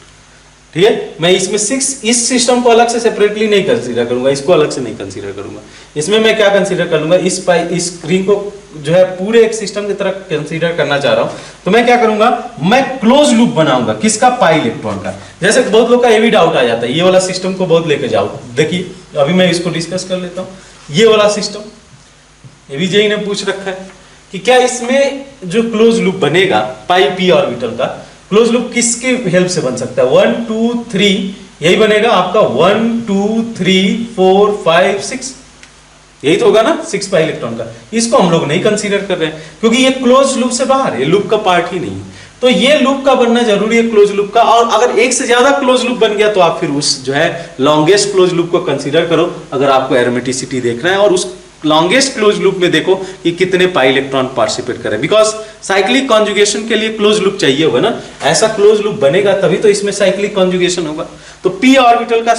ठीक है, मैं इसमें 6 इस सिस्टम को अलग से सेपरेटली नहीं कंसीडर करूंगा, इसको अलग से नहीं कंसीडर करूंगा। इसमें मैं क्या कंसीडर कर लूंगा, इस रिंग को जो है पूरे एक सिस्टम की तरह कंसीडर करना चाह रहा हूं, तो मैं क्या करूंगा, मैं क्लोज लूप बनाऊंगा। किसका, पाई इलेक्ट्रॉन का। जैसे बहुत लोग का ये भी डाउट आ जाता है, ये वाला सिस्टम को बहुत लेके जाओ। देखिए अभी मैं इसको डिस्कस कर लेता हूं। ये वाला सिस्टम, ये भी जेई ने पूछ रखा है कि क्या इसमें जो क्लोज लूप बनेगा पाई पी ऑर्बिटल का, क्लोज लूप किसके हेल्प से बन सकता है, 1 2 3, यही बनेगा आपका 1 2 3 4 5 6, यही तो होगा ना 6 पाई इलेक्ट्रॉन का। इसको हम लोग नहीं कंसीडर कर रहे हैं क्योंकि ये क्लोज लूप से बाहर, ये लूप का पार्ट ही नहीं है। तो ये लूप का बनना जरूरी है, क्लोज लूप का। और अगर एक से ज्यादा क्लोज लूप बन गया तो आप फिर उस जो है लॉन्गेस्ट क्लोज लूप को कंसीडर करो, अगर आपको एरोमेटिसिटी देखना है। और उस लॉन्गेस्ट क्लोज लूप में देखो कि कितने पाई इलेक्ट्रॉन पार्टिसिपेट करें, बिकॉज साइक्लिक कॉन्जुगेशन के लिए क्लोज लूप चाहिए होगा ना, ऐसा क्लोज लूप बनेगा तभी तो इसमें साइक्लिक कॉन्जुगेशन होगा। तो पी ऑर्बिटल का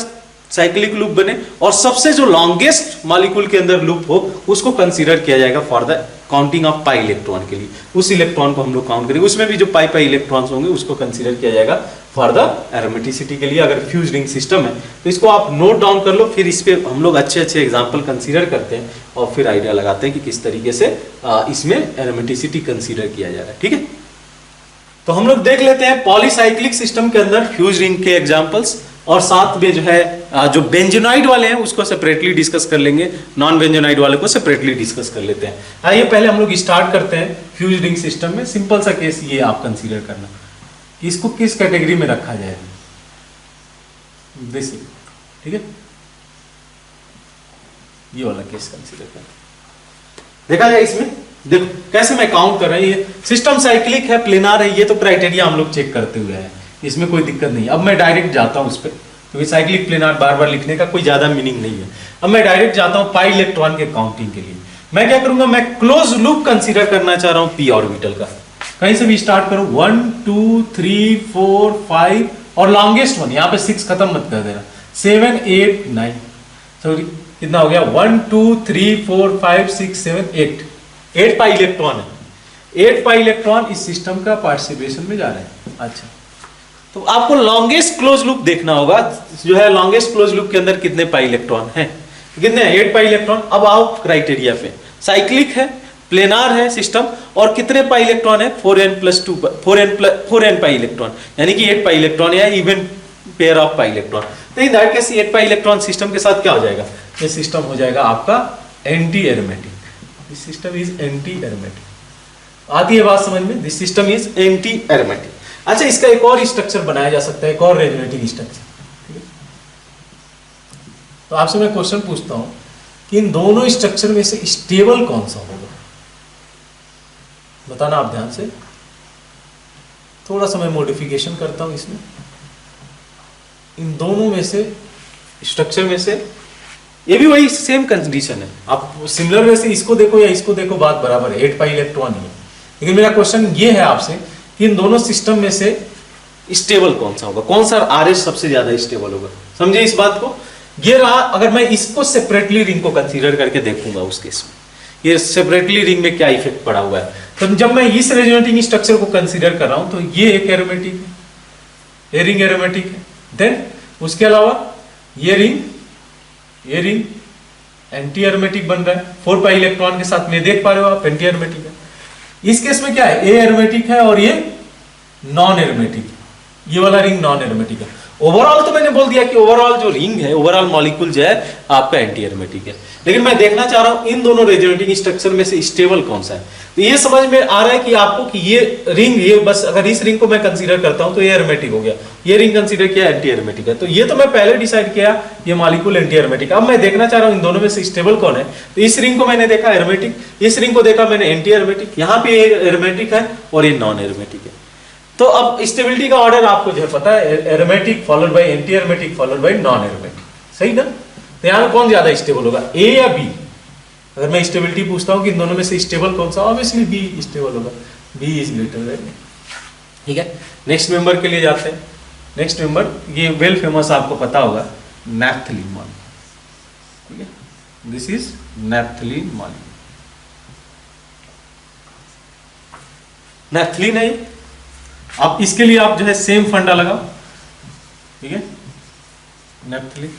साइक्लिक लूप बने और सबसे जो लॉन्गेस्ट मॉलिक्यूल के अंदर लूप हो उसको कंसीडर किया जाएगा for the counting of pi electron के लिए। उस इलेक्ट्रॉन को हम लोग काउंट करेंगे, उसमें भी जो पाई पाई इलेक्ट्रॉन्स होंगे उसको कंसीडर किया जाएगा फॉर द एरोमेटिसिटी के लिए। अगर फ्यूज रिंग सिस्टम है तो इसको आप नोट डाउन कर लो, फिर इस पे हम लोग अच्छे अच्छे एग्जांपल कंसीडर करते हैं और फिर आइडिया लगाते हैं कि किस तरीके से इसमें एरोमेटिसिटी कंसीडर किया जा रहा है। ठीक है, तो हम लोग देख लेते हैं पॉलीसाइक्लिक सिस्टम के अंदर फ्यूज रिंग के एग्जांपल्स, और साथ में जो है जो बेंजोनाइड वाले हैं उसको सेपरेटली डिस्कस कर लेंगे, नॉन बेंजोनाइड वाले को सेपरेटली डिस्कस कर लेते हैं। आइए पहले हम लोग स्टार्ट करते हैं फ्यूज रिंग सिस्टम में। सिंपल सा केस ये आप कंसीडर करना कि इसको किस कैटेगरी में रखा जाए, बेसिक। ठीक है, ये वाला केस कंसीडर करना। देखा जाए इसमें, देखो कैसे मैं काउंट कर रहा हूं। ये सिस्टम साइक्लिक है, प्लेनार है, ये तो क्राइटेरिया हम लोग चेक करते हुए हैं, इसमें कोई दिक्कत नहीं। अब मैं डायरेक्ट जाता हूं उस पर, क्योंकि साइक्लिक प्लेनार बार बार लिखने का कोई ज्यादा मीनिंग नहीं है। अब मैं डायरेक्ट जाता हूं पाई इलेक्ट्रॉन के काउंटिंग के लिए। मैं क्या करूंगा, मैं क्लोज लूप कंसीडर करना चाह रहा हूं पी ऑर्बिटल का। कहीं से भी स्टार्ट करूं, 1 2 3 4 5 और लॉन्गेस्ट वन, यहां पे 6 खत्म मत कर देना, 7 8 9, सॉरी कितना हो गया, 1 2 3 4 5 6 7 8 पाई इलेक्ट्रॉन है। 8 पाई इलेक्ट्रॉन इस सिस्टम का पार्टिसिपेशन में जा रहे हैं। अच्छा, तो आपको लॉन्गेस्ट क्लोज लूप देखना होगा, जो है लॉन्गेस्ट क्लोज लूप के अंदर कितने पाई इलेक्ट्रॉन है, कितने, 8 पाई इलेक्ट्रॉन। अब आओ क्राइटेरिया पे, साइक्लिक है, प्लेनार है सिस्टम, और कितने पाई इलेक्ट्रॉन है, 4n+2 4n पाई इलेक्ट्रॉन, यानी कि 8 पाई इलेक्ट्रॉन या even pair of pi electron. तो in that case 8 pi electron system के साथ क्या हो जाएगा, ये सिस्टम हो जाएगा आपका anti aromatic. This system is anti aromatic. आती है बात समझ में, this system is anti aromatic. अच्छा, इसका एक और स्ट्रक्चर बनाया जा सकता है, एक और रेजोनेटिंग स्ट्रक्चर। तो आपसे मैं क्वेश्चन पूछता हूं कि इन दोनों स्ट्रक्चर में से स्टेबल कौन सा होगा, बताना आप ध्यान से। थोड़ा सा मैं मॉडिफिकेशन करता हूं इसमें, इन दोनों में से स्ट्रक्चर में से, ये भी वही सेम कंडीशन है, आप सिमिलर वे से इसको देखो या इसको देखो, बात बराबर है, 8 पाई इलेक्ट्रॉन ही है। लेकिन मेरा क्वेश्चन ये है आपसे कि इन दोनों सिस्टम में से स्टेबल कौन सा होगा, कौन सा आरएच सबसे ज्यादा स्टेबल होगा। समझे इस बात को, ये रहा। अगर मैं इसको सेपरेटली रिंग को कंसीडर करके देखूंगा उस केस में, ये सेपरेटली रिंग में क्या इफेक्ट पड़ा हुआ है, तो जब मैं इस रेजोनेटिंग स्ट्रक्चर को कंसीडर कर रहा हूं तो ये एक एरोमेटिक है, ये रिंग एरोमेटिक है। देन उसके अलावा ये रिंग एंटी एरोमेटिक बन रहा है 4 पाई इलेक्ट्रॉन के साथ में, देख पा रहे हो आप, एंटी एरोमेटिक है। इस केस में क्या है, ए एरोमेटिक है और ये नॉन एरोमेटिक, ये वाला रिंग नॉन एरोमेटिक है। ओवरऑल तो मैंने बोल दिया कि ओवरऑल जो रिंग है, ओवरऑल मॉलिक्यूल जो है आपका एंटी एरोमेटिक है। लेकिन मैं देखना चाह रहा हूं इन दोनों रेजोनेटिंग स्ट्रक्चर में से स्टेबल कौन सा है। तो ये समझ में आ रहा है कि आपको कि ये रिंग, ये बस अगर इस रिंग को मैं कंसीडर करता हूं तो ये एरोमेटिक हो गया, ये रिंग कंसीडर किया एंटी एरोमेटिक है। तो ये तो मैं पहले डिसाइड किया ये मॉलिक्यूल एंटी एरोमेटिक। अब मैं देखना चाह रहा हूं इन दोनों में से स्टेबल कौन है। तो इस रिंग को मैंने देखा एरोमेटिक, इस रिंग को देखा मैंने एंटी एरोमेटिक, यहाँ पे एरोमेटिक है और ये नॉन एरोमेटिक है। तो अब स्टेबिलिटी का ऑर्डर आपको जो है पता है, aromatic followed by anti aromatic followed by non aromatic, सही ना। तो यहाँ कौन ज्यादा स्टेबल होगा, ए या बी, अगर मैं स्टेबिलिटी पूछता हूँ कि इन दोनों में से स्टेबल कौन सा, ऑब्वियसली बी स्टेबल होगा, बी इज ग्रेटर देन। ठीक है, नेक्स्ट मेंबर के लिए जाते हैं। नेक्स्ट मेंबर ये वेल फेमस, आपको पता होगा, नैप्थलीन मॉलिक्यूल। ठीक है, this is naphthalene molecule. Naphthalene है। अब इसके लिए आप जो है सेम फंडा लगाओ। ठीक है, नैप्थलीन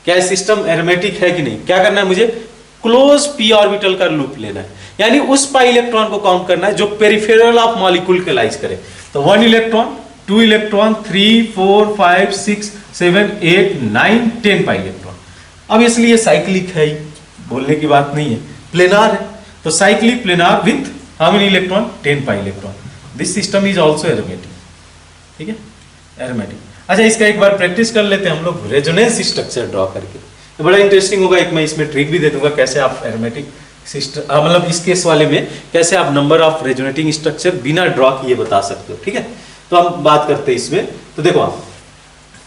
क्या सिस्टम एरोमेटिक है कि नहीं, क्या करना है मुझे, क्लोज पी ऑर्बिटल का लूप लेना है, यानी उस पाई इलेक्ट्रॉन को काउंट करना है जो पेरिफेरल ऑफ मॉलिक्यूल के लाइज करे। तो 1 इलेक्ट्रॉन, 2 इलेक्ट्रॉन, 3, 4, 5, 6, 7, 8, 9, 10 पाई इलेक्ट्रॉन। अब इसलिए साइक्लिक है, बोलने की बात नहीं है, प्लेनार है। तो cyclic planar with how many electron, 10 pi electron. This system is also aromatic. ठीक है, एरोमेटिक। अच्छा, इसका एक बार प्रैक्टिस कर लेते हैं हम लोग रेजोनेंस स्ट्रक्चर ड्रॉ करके, तो बड़ा इंटरेस्टिंग होगा। एक मैं इसमें ट्रिक भी दे दूंगा कैसे आप एरोमेटिक सिस्टम, मतलब इस केस वाले में कैसे आप नंबर ऑफ रेजोनेटिंग स्ट्रक्चर बिना ड्रॉ किए बता सकते हो। ठीक है, तो हम बात करते हैं इसमें। तो देखो आप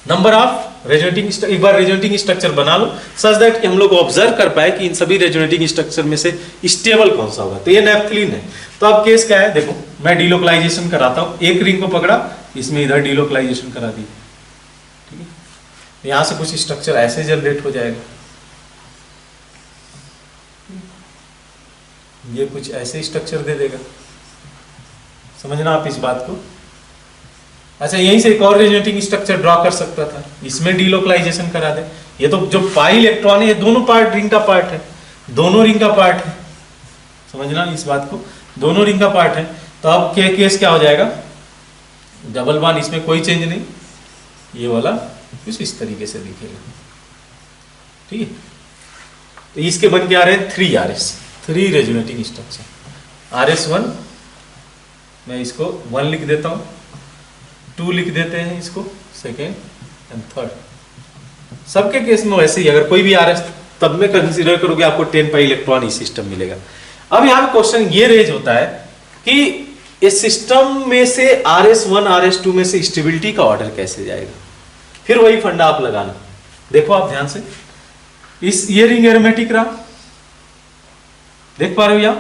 नंबर ऑफ रेजोनेटिंग, एक बार रेजोनेटिंग स्ट्रक्चर बना लो सच दैट कि हम लोग ऑब्जर्व कर पाए कि इन सभी रेजोनेटिंग स्ट्रक्चर में से स्टेबल कौन सा होगा। तो ये नैप्थलीन है। तो अब केस क्या है, देखो मैं डीलोकलाइजेशन कराता हूं, एक रिंग को पकड़ा, इसमें इधर डीलोकलाइजेशन करा दी। ठीक है, यहां से कुछ स्ट्रक्चर ऐसे जनरेट हो जाएगा, ये कुछ ऐसे स्ट्रक्चर दे देगा, समझना आप इस बात को। अच्छा, यहीं से एक और रेजोनेटिंग स्ट्रक्चर ड्रॉ कर सकता था, इसमें डीलोकलाइजेशन करा दे। ये तो जो पाई इलेक्ट्रॉन है ये दोनों पार्ट रिंग का पार्ट है, दोनों रिंग का पार्ट है, समझना इस बात को, दोनों रिंग का पार्ट है। तो अब केस क्या हो जाएगा, डबल बॉन्ड, इसमें कोई चेंज नहीं, ये वाला कुछ इस तरीके से दिखेगा। ठीक है, तो इसके बन के आ रहे हैं 3 RS, 3 रेजोनेटिंग स्ट्रक्चर। RS1 मैं इसको 1 लिख देता हूं, 2 लिख देते हैं इसको, सेकेंड एंड थर्ड। सबके केस में वैसे ही, अगर कोई भी RS तब में कंसीडर करोगे आपको 10 पाई इलेक्ट्रॉन इस सिस्टम मिलेगा। अब यहां क्वेश्चन ये रेज होता है कि इस सिस्टम में से RS1 RS2 में से स्टेबिलिटी का ऑर्डर कैसे जाएगा। फिर वही फंडा आप लगाना, देखो आप ध्यान से, इस ये रिंग एरोमेटिक रहा, देख पा रहे हो, यहां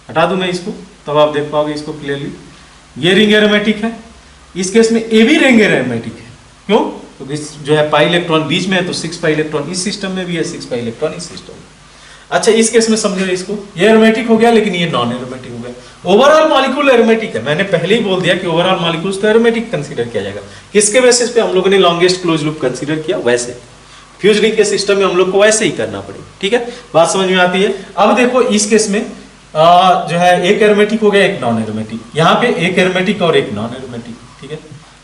हटा दूं मैं इसको तब आप देख पाओगे इसको क्लियरली। ये रिंग एरोमेटिक है, इस केस में ए भी रिंग एरोमेटिक है, क्यों, क्योंकि तो जो है पाई इलेक्ट्रॉन बीच में है, तो 6 पाई इलेक्ट्रॉन इस सिस्टम में भी है, 6 पाई इलेक्ट्रॉन इस सिस्टम में। अच्छा, इस केस में समझो इसको, ये एरोमेटिक हो गया लेकिन ये नॉन एरोमेटिक हो गया। ओवरऑल मॉलिक्यूल एरोमेटिक है, मैंने पहले ही बोल दिया कि ओवरऑल मॉलिक्यूल्स तो एरोमेटिक कंसीडर किया जाएगा। किसके बेसिस पे हम लोगों ने लॉन्गेस्ट क्लोज लूप कंसीडर किया, वैसे फ्यूज रिंग के सिस्टम में हम लोग को वैसे ही करना पड़ेगा। ठीक है, बात समझ में आती है। अब देखो इस केस में जो है एक एरोमेटिक हो गया, एक नॉन एरोमेटिक, यहाँ पे एक एरोमेटिक और एक नॉन एरोमेटिक। ठीक है,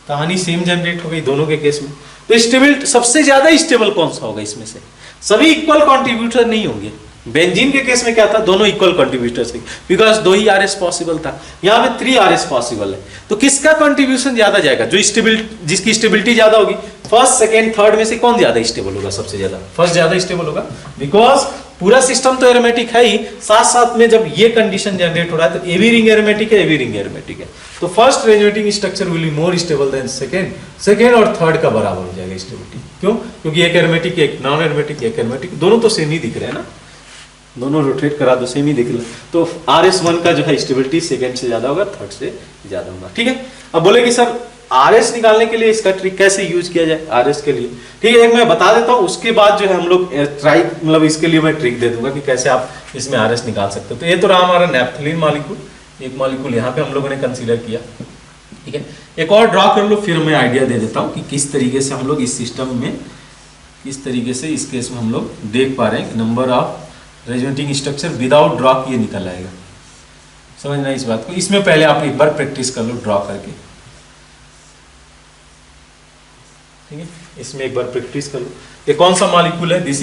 कहानी सेम जनरेट हो गई दोनों के केस में। तो स्टेबल, सबसे ज्यादा स्टेबल कौन सा होगा इसमें से, सभी इक्वल कंट्रीब्यूटर नहीं होंगे। बेंजीन के केस में क्या था, दोनों इक्वल कंट्रीब्यूटर्स थे, बिकॉज 2 ही RS पॉसिबल था। यहाँ पे 3 RS पॉसिबल है, तो किसका कंट्रीब्यूशन ज्यादा जाएगा, जो स्टेबिलिटी, जिसकी स्टेबिलिटी ज्यादा होगी। फर्स्ट सेकेंड थर्ड में से कौन ज्यादा स्टेबल होगा, सबसे ज्यादा फर्स्ट ज्यादा स्टेबल होगा, बिकॉज पूरा सिस्टम तो एरोमेटिक है ही, साथ साथ में जब ये कंडीशन जनरेट हो रहा है तो ए भी रिंग एरोमेटिक है, ए भी रिंग एरोमेटिक है, तो first resonating structure will be more stable then second और थर्ड का बराबर हो जाएगा स्टेबिलिटी। क्यों, क्योंकि एक एरोमेटिक, एक नॉन एरोमेटिक, एक एरोमेटिक, दोनों तो सेम ही दिख रहे हैं ना, दोनों रोटेट करा दो सेम ही दिख रहा है। तो RS1 का जो है स्टेबिलिटी सेकेंड से ज्यादा होगा, थर्ड से ज्यादा होगा। ठीक है, अब बोले कि सर RS निकालने के लिए इसका ट्रिक कैसे यूज किया जाए RS के लिए। ठीक है, एक मैं बता देता हूं, उसके बाद जो है हम लोग ट्राई, मतलब इसके लिए मैं ट्रिक दे दूंगा कि कैसे आप इसमें RS निकाल सकते हो। तो ये तो रहा हमारा नैप्थलीन मॉलिक्यूल, एक मॉलिक्यूल यहाँ पे हम लोगों ने कंसीडर किया। ठीक है, एक और ड्रॉ कर लो, फिर मैं आइडिया दे देता हूँ कि किस तरीके से हम लोग इस सिस्टम में, किस तरीके से इस केस में हम लोग देख पा रहे हैं कि number of resonating structure without draw किए निकल आएगा। समझना इस बात को, इसमें पहले आप एक बार प्रैक्टिस कर लो ड्रॉ करके। ठीक है, इसमें एक बार प्रैक्टिस कर लो। ये कौन सा मॉलिक्यूल है, this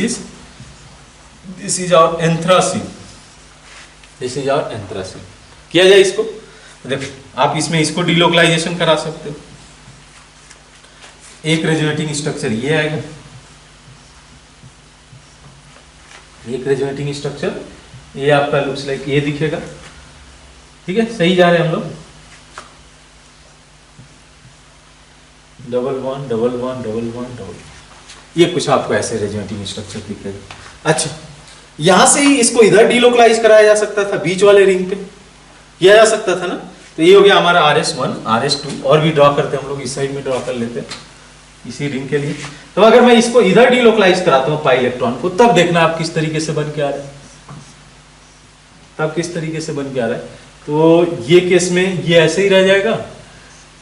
is our anthracene, this is our anthracene. किया जाए इसको, देखो आप इसमें इसको डीलोकलाइजेशन करा सकते हो। एक रेजोनेटिंग स्ट्रक्चर ये आएगा, एक रेजोनेटिंग स्ट्रक्चर ये आपका लुक्स लाइक ये दिखेगा। ठीक है, सही जा रहे हैं हम लोग, double one double one double one double, ये कुछ आपको ऐसे रेजोनेटिंग स्ट्रक्चर दिखेगा। अच्छा, यहां से ही इसको इधर डिलोकलाइज कराया जा सकता था, बीच वाले रिंग पे किया जा सकता था ना। तो ये हो गया हमारा RS1 RS2, और भी ड्रॉ करते हैं हम लोग, इस साइड में ड्रॉ कर लेते हैं इसी रिंग के लिए। तो अगर मैं इसको इधर डिलोकलाइज कराता हूँ पाई इलेक्ट्रॉन को, तब देखना आप किस तरीके से बन के आ रहा है, तब किस तरीके से बन के आ रहा है। तो ये केस में ये ऐसे ही रह जाएगा,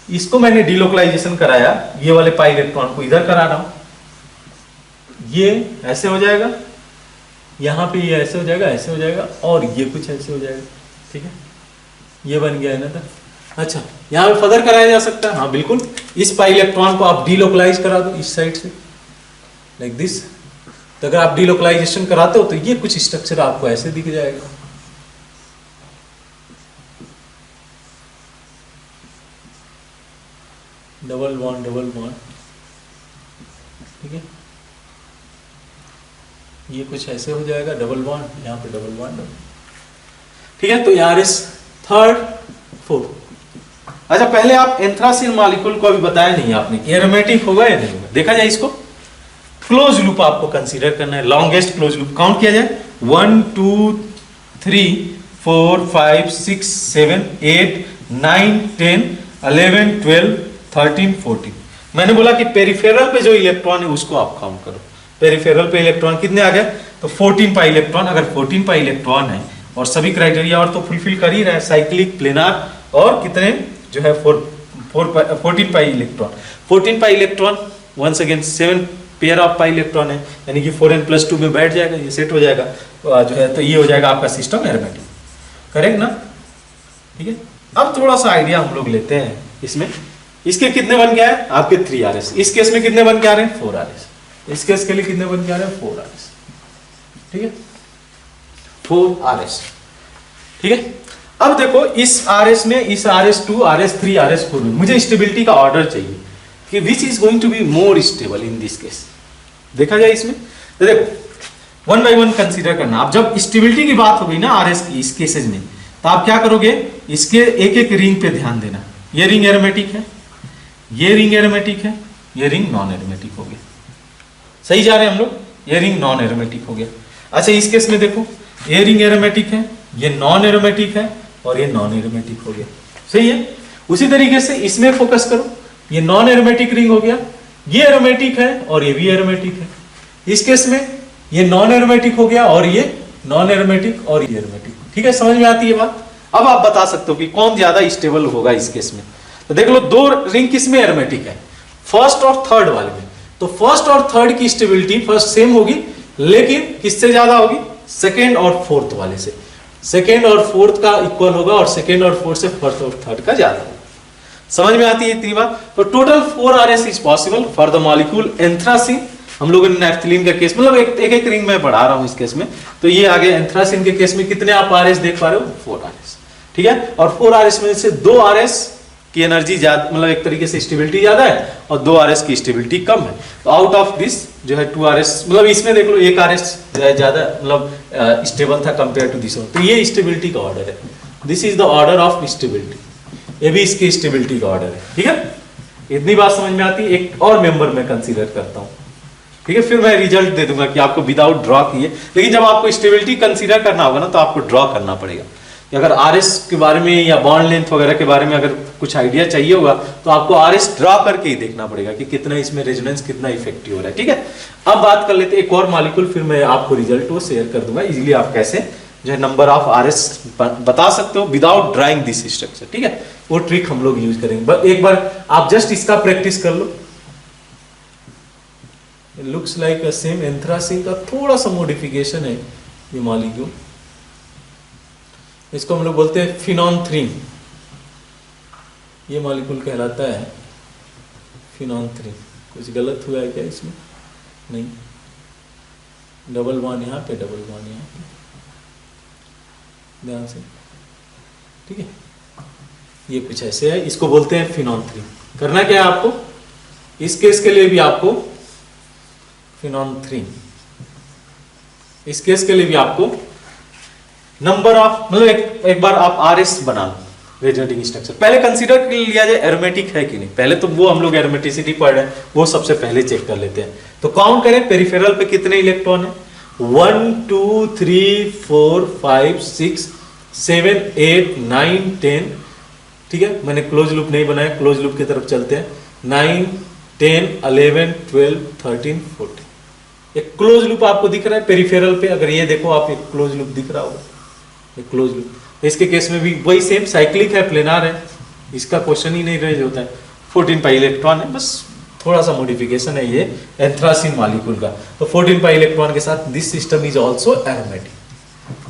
इसको मैंने डिलोकलाइजेशन कराया, ये वाले पाई इलेक्ट्रॉन को इधर करा रहा हूं, ये ऐसे हो जाएगा, यहां पे ये ऐसे हो जाएगा, ऐसे हो जाएगा, और ये कुछ ऐसे हो जाएगा। ठीक है, ये बन गया है ना। तो अच्छा, यहां पे फर्दर कराया जा सकता है, हाँ बिल्कुल। इस पाई इलेक्ट्रॉन को आप डिलोकलाइज करा दो इस साइड से, लाइक दिस। तो अगर आप डिलोकलाइजेशन कराते हो तो ये कुछ स्ट्रक्चर आपको ऐसे दिख जाएगा। डबल बॉन्ड, ठीक है, ये कुछ ऐसे हो जाएगा, डबल बॉन्ड, यहाँ पे डबल बॉन्ड, ठीक है। तो यहाँ इस थर्ड फोर्थ। अच्छा, पहले आप एंथ्रासिन मॉलिक्यूल को अभी बताया नहीं आपने कि एरोमेटिक होगा या नहीं होगा। देखा जाए इसको, क्लोज लूप आपको कंसीडर करना है, लॉन्गेस्ट क्लोज लूप काउंट किया जाए, 1 2 3 4 5 6 7 8 9 10 11 12 13 14। मैंने बोला कि पेरिफेरल पे जो इलेक्ट्रॉन है उसको आप काउंट करो। पेरिफेरल पे इलेक्ट्रॉन कितने आ गए, तो 14 पाई इलेक्ट्रॉन। अगर 14 पाई इलेक्ट्रॉन है और सभी क्राइटेरिया और तो फुलफिल कर ही रहा है, साइक्लिक, प्लेनार, और कितने जो है 14 pi electron. 14 pi electron once again 7 pair of pi electron है, यानी कि 4n+2 में बैठ जाएगा, ये सेट हो जाएगा जो है। तो ये हो जाएगा आपका सिस्टम एरोमेटिक, करेक्ट ना। ठीक है, अब थोड़ा सा आइडिया हम लोग लेते हैं इसमें। इसके कितने बन गया है आपके 3RS, इस केस में कितने बन के आ रहे हैं 4RS, इस केस के लिए कितने बन के आ रहे हैं 4RS। ठीक है, 4RS। ठीक है, अब देखो इस RS में, इस RS2 RS3 RS4 में मुझे स्टेबिलिटी का ऑर्डर चाहिए कि which is going to be more stable in this case. देखा जाए इसमें, तो देखो 1 बाय 1 कंसीडर करना। आप जब स्टेबिलिटी की बात हो गई ना RS की इस केसेज में, तो आप क्या करोगे, इसके एक एक रिंग पे ध्यान देना। ये रिंग एरोमेटिक है, ये रिंग एरोमेटिक है, ये रिंग नॉन एरोमेटिक हो गया। सही जा रहे हैं हम लोग, ये रिंग नॉन एरोमेटिक हो गया। अच्छा, इस केस में देखो, ये रिंग एरोमेटिक है, ये नॉन एरोमेटिक है, और ये नॉन एरोमेटिक हो गया। सही है। उसी तरीके से इसमें फोकस करो, ये नॉन एरोमेटिक रिंग हो गया, ये एरोमेटिक है और ये भी एरोमेटिक है। इस केस में ये नॉन एरोमेटिक हो गया और ये नॉन एरोमेटिक और ये एरोमेटिक। ठीक है, समझ में आती है बात। अब आप बता सकते हो कि कौन ज्यादा स्टेबल होगा इस केस में। तो देख लो, दो रिंग किस में एरोमेटिक है, फर्स्ट और थर्ड वाले में। तो फर्स्ट और थर्ड की स्टेबिलिटी फर्स्ट सेम होगी, लेकिन किससे ज्यादा होगी, सेकेंड और फोर्थ वाले से। सेकेंड और फोर्थ का इक्वल होगा और सेकेंड और फोर्थ से फर्स्ट और थर्ड का ज्यादा होगा। समझ में आती है इतनी बात। तो total 4RS is possible for the molecule anthracene. हम लोगों ने नैफ्थलीन का केस, मतलब एक रिंग में पढ़ा रहा हूं इस केस में। तो ये आगे एंथ्रासिन के केस में कितने आप RS देख पा रहे हो, 4RS। ठीक है, और 4RS में से 2RS की एनर्जी ज्यादा, मतलब एक तरीके से स्टेबिलिटी ज्यादा है, और 2RS की स्टेबिलिटी कम है। तो आउट ऑफ दिस जो है 2RS, मतलब इसमें देख लो 1RS ज्यादा मतलब स्टेबल था कंपेयर टू दिस। तो ये स्टेबिलिटी का ऑर्डर है, this is the order of stability, ये भी इसकी स्टेबिलिटी का ऑर्डर है। ठीक है, इतनी बात समझ में आती है। एक और मेंबर मैं कंसीडर करता हूं, ठीक है, फिर मैं रिजल्ट दे दूंगा कि आपको विदाउट ड्रॉ किए। लेकिन जब आपको स्टेबिलिटी कंसीडर करना होगा ना, तो आपको ड्रॉ करना पड़ेगा। अगर RS के बारे में या बॉन्ड लेंथ वगैरह के बारे में अगर कुछ आइडिया चाहिए होगा, तो आपको RS ड्रॉ करके ही देखना पड़ेगा कि कितना इसमें रेजोनेंस कितना इफेक्टिव हो रहा है। ठीक है, अब बात कर लेते हैं एक और मॉलिक्यूल, फिर मैं आपको रिजल्ट वो शेयर कर दूंगा। इजीली आप कैसे जो है नंबर ऑफ RS बता सकते हो विदाउट ड्राइंग दिस स्ट्रक्चर। ठीक है, वो ट्रिक हम लोग यूज करेंगे। एक बार आप जस्ट इसका प्रैक्टिस कर लो। Looks like a same, anthracene का थोड़ा सा मॉडिफिकेशन है ये मॉलिक्यूल। इसको हम लोग बोलते हैं फिनोन-3। ये मॉलिक्यूल कहलाता है फिनोन-3। कुछ गलत हुआ है क्या इसमें? नहीं, डबल बॉन्ड यहाँ पे, डबल बॉन्ड यहाँ पे, ध्यान से। ठीक है, ये कुछ ऐसे है, इसको बोलते हैं फिनोन-3। करना क्या है आपको, इस केस के लिए भी आपको फिनोन-3, इस केस के लिए भी आपको नंबर ऑफ, मतलब एक बार आप RS बना लो रेजोनेटिंग स्ट्रक्चर। पहले कंसीडर कर लिया जाए एरोमेटिक है कि नहीं, पहले तो वो हम लोग एरोमेटिसिटी पढ़ रहे हैं, वो सबसे पहले चेक कर लेते हैं। तो काउंट करें पेरिफेरल पे कितने इलेक्ट्रॉन है, 1 2 3 4 5 6 7 8 9 10, ठीक है, मैंने क्लोज लूप नहीं बनाया, क्लोज लूप की तरफ चलते हैं। 9 10 11 12 13 14, एक क्लोज लूप आपको दिख रहा है पेरिफेरल पे, अगर ये देखो आप, एक क्लोज लूप दिख रहा होगा, एक क्लोज लूप। इसके केस में भी वही सेम, साइक्लिक है, प्लेनार है, इसका क्वेश्चन ही नहीं रेज होता है। 14 पाई इलेक्ट्रॉन है, बस थोड़ा सा मॉडिफिकेशन है ये एंथ्रासिन मॉलिक्यूल का। तो 14 पाई इलेक्ट्रॉन के साथ this system is also aromatic,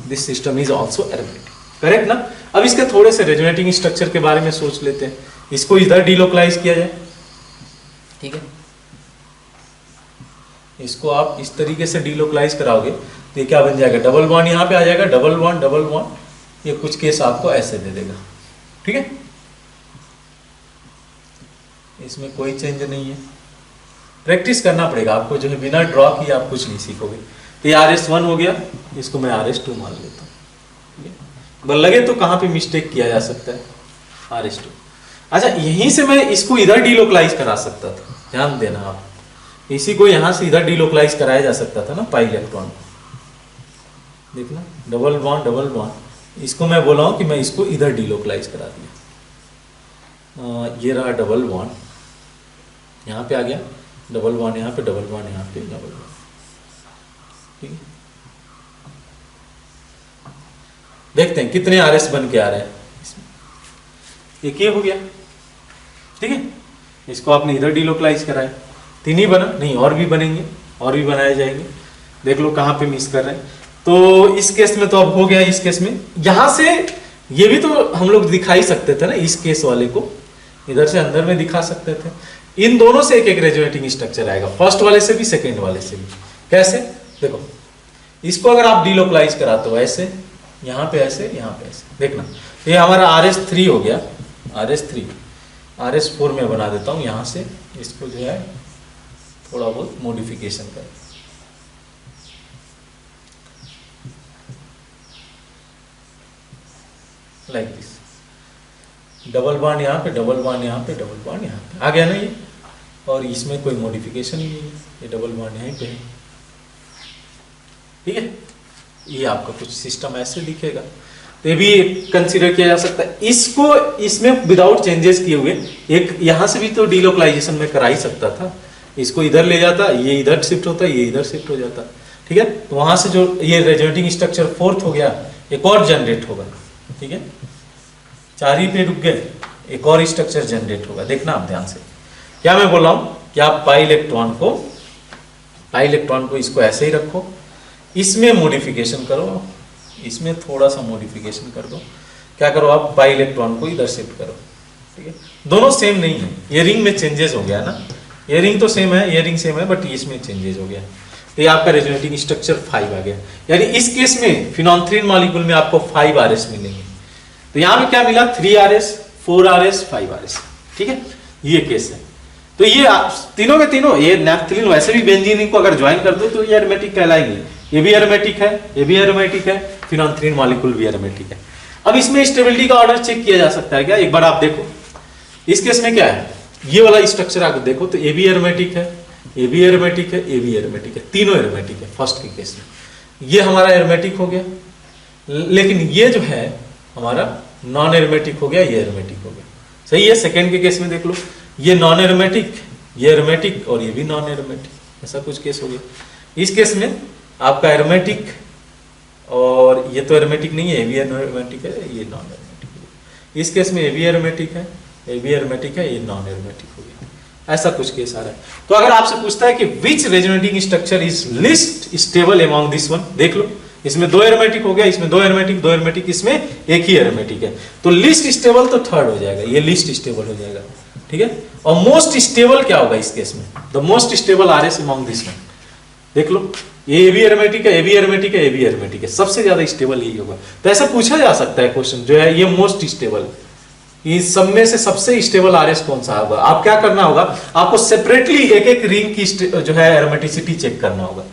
this system is also aromatic, correct ना। अब इसके थोड़े से रेजोनेटिंग स्ट्रक्चर के बारे में सोच लेते हैं। इसको इधर डिलोकलाइज किया जाए, ठीक है, इसको आप इस तरीके से डिलोकलाइज कराओगे तो ये क्या बन जाएगा, डबल बॉन्ड यहाँ पे आ जाएगा, डबल बॉन्ड, ये कुछ केस आपको ऐसे दे देगा, ठीक है, इसमें कोई चेंज नहीं है। प्रैक्टिस करना पड़ेगा आपको, जो है बिना ड्रॉ किए आप कुछ नहीं सीखोगे। तो ये RS1 हो गया, इसको मैं RS2 मान लेता हूँ, ठीक है, अगर लगे तो कहाँ पे मिस्टेक किया जा सकता है, RS2। अच्छा, यहीं से मैं इसको इधर डिलोकलाइज करा सकता था, ध्यान देना आप, इसी को यहाँ से इधर डिलोकलाइज कराया जा सकता था ना, पाई इलेक्ट्रॉन, देखना, डबल बॉन्ड, इसको मैं बोला हूँ कि मैं इसको इधर डिलोकलाइज करा दिया। ये रहा डबल बॉन्ड, यहाँ पे आ गया, डबल बॉन्ड यहाँ पे, डबल बॉन्ड यहाँ पे, डबल बॉन्ड, ठीक है। देखते हैं कितने RS बन के आ रहे हैं इसमें। एक ये हो गया, ठीक है, इसको आपने इधर डिलोकलाइज कराया, 3 ही बना, नहीं और भी बनेंगे, और भी बनाए जाएंगे, देख लो कहाँ पे मिस कर रहे हैं। तो इस केस में तो अब हो गया, इस केस में यहां से ये भी तो हम लोग दिखा ही सकते थे ना, इस केस वाले को इधर से अंदर में दिखा सकते थे। इन दोनों से एक एक रेजोनेटिंग स्ट्रक्चर आएगा, फर्स्ट वाले से भी, सेकेंड वाले से भी। कैसे, देखो, इसको अगर आप डिलोकलाइज कराते हो ऐसे, यहाँ पे ऐसे, यहाँ पे ऐसे, देखना, ये हमारा RS3 हो गया, RS3, RS4 में बना देता हूँ यहाँ से, इसको जो है थोड़ा बहुत मॉडिफिकेशन कर, लाइक दिस, डबल बॉन्ड यहाँ पे, डबल बॉन्ड यहाँ पे, डबल बॉन्ड यहाँ पे, आ गया ना ये, और इसमें कोई मॉडिफिकेशन नहीं है, ये डबल बॉन्ड यहीं पे है, ठीक है। ये आपका कुछ सिस्टम ऐसे दिखेगा, तो ये भी कंसीडर किया जा सकता है। इसको इसमें विदाउट चेंजेस किए हुए, एक यहाँ से भी तो डिलोकलाइजेशन में करा ही सकता था, इसको इधर ले जाता, ये इधर शिफ्ट होता, ये इधर शिफ्ट हो जाता, ठीक है। तो वहां से जो ये रेजोनेटिंग स्ट्रक्चर 4th हो गया, एक और जनरेट होगा, ठीक है, 4 ही पे रुक गए, एक और स्ट्रक्चर जनरेट होगा, देखना आप ध्यान से। क्या मैं बोल रहा हूं कि आप पाई इलेक्ट्रॉन को इसको ऐसे ही रखो, इसमें मॉडिफिकेशन करो, इसमें थोड़ा सा मॉडिफिकेशन कर दो, क्या करो आप, पाई इलेक्ट्रॉन को इधर शिफ्ट करो, ठीक है। दोनों सेम नहीं है, ये रिंग में चेंजेस हो गया ना, ये रिंग तो सेम है, ये रिंग सेम है, बट इसमें चेंजेस हो गया, तो ये आपका रेजोनेटिंग स्ट्रक्चर 5 आ गया। यानी इस केस में फिनोल्फ्थ्रीन मॉलिक्यूल में आपको 5 RS मिलेंगे। तो यहाँ पे क्या मिला, 3 RS, 4 RS, 5 RS, ठीक है, ये केस है। तो ये तीनों के तीनों, ये नैफ्थलीन वैसे भी बेंजीन को अगर ज्वाइन कर दो तो ये एरोमेटिक कहलाएंगे, ये भी एरोमेटिक है, ये भी एरोमेटिक है, फिनोल्फ्थ्रीन मॉलिक्यूल भी एरोमेटिक है। अब इसमें स्टेबिलिटी का ऑर्डर चेक किया जा सकता है क्या, एक बार आप देखो, इस केस में क्या है, ये वाला स्ट्रक्चर आप देखो तो ये भी एरोमेटिक है, ये भी एरोमेटिक है, ये भी एरोमेटिक है, तीनों एरोमेटिक है फर्स्ट के केस में। ये हमारा एरोमेटिक हो गया, लेकिन ये जो है हमारा नॉन एरोमेटिक हो गया, ये एरोमेटिक हो गया, सही है। सेकंड के केस में देख लो, ये नॉन एरोमेटिक, ये एरोमेटिक, और ये भी नॉन एरोमेटिक, ऐसा कुछ केस हो गया। इस केस में आपका एरोमेटिक, और ये तो एरोमेटिक नहीं है, ये भी एरोमेटिक है, ये नॉन एरोमेटिक है। इस केस में ये भी एरोमेटिक है, ये भी एरोमेटिक है, ये नॉन एरोमेटिक हो गया, ऐसा कुछ केस आ रहा है। तो अगर आपसे पूछता है कि which resonating structure is least stable among this one, देख लो, इसमें 2 एरोमेटिक हो गया, इसमें 2 एरोमेटिक, 2 एरोमेटिक, इसमें एक ही एरोमेटिक है, तो लिस्ट स्टेबल तो 3rd हो जाएगा, ये लिस्ट स्टेबल हो जाएगा, ठीक है। और मोस्ट स्टेबल क्या होगा इस केस में, the most stable RS among this one, देख लो, ये भी एरोमेटिक है, ये भी एरोमेटिक है, ये भी एरोमेटिक है, सबसे ज्यादा स्टेबल यही होगा। तो ऐसा पूछा जा सकता है क्वेश्चन, जो है ये मोस्ट स्टेबल, इस सब में से सबसे स्टेबल RS कौन सा होगा। आप क्या करना होगा, आपको सेपरेटली एक एक रिंग की जो है एरोमेटिसिटी चेक करना होगा।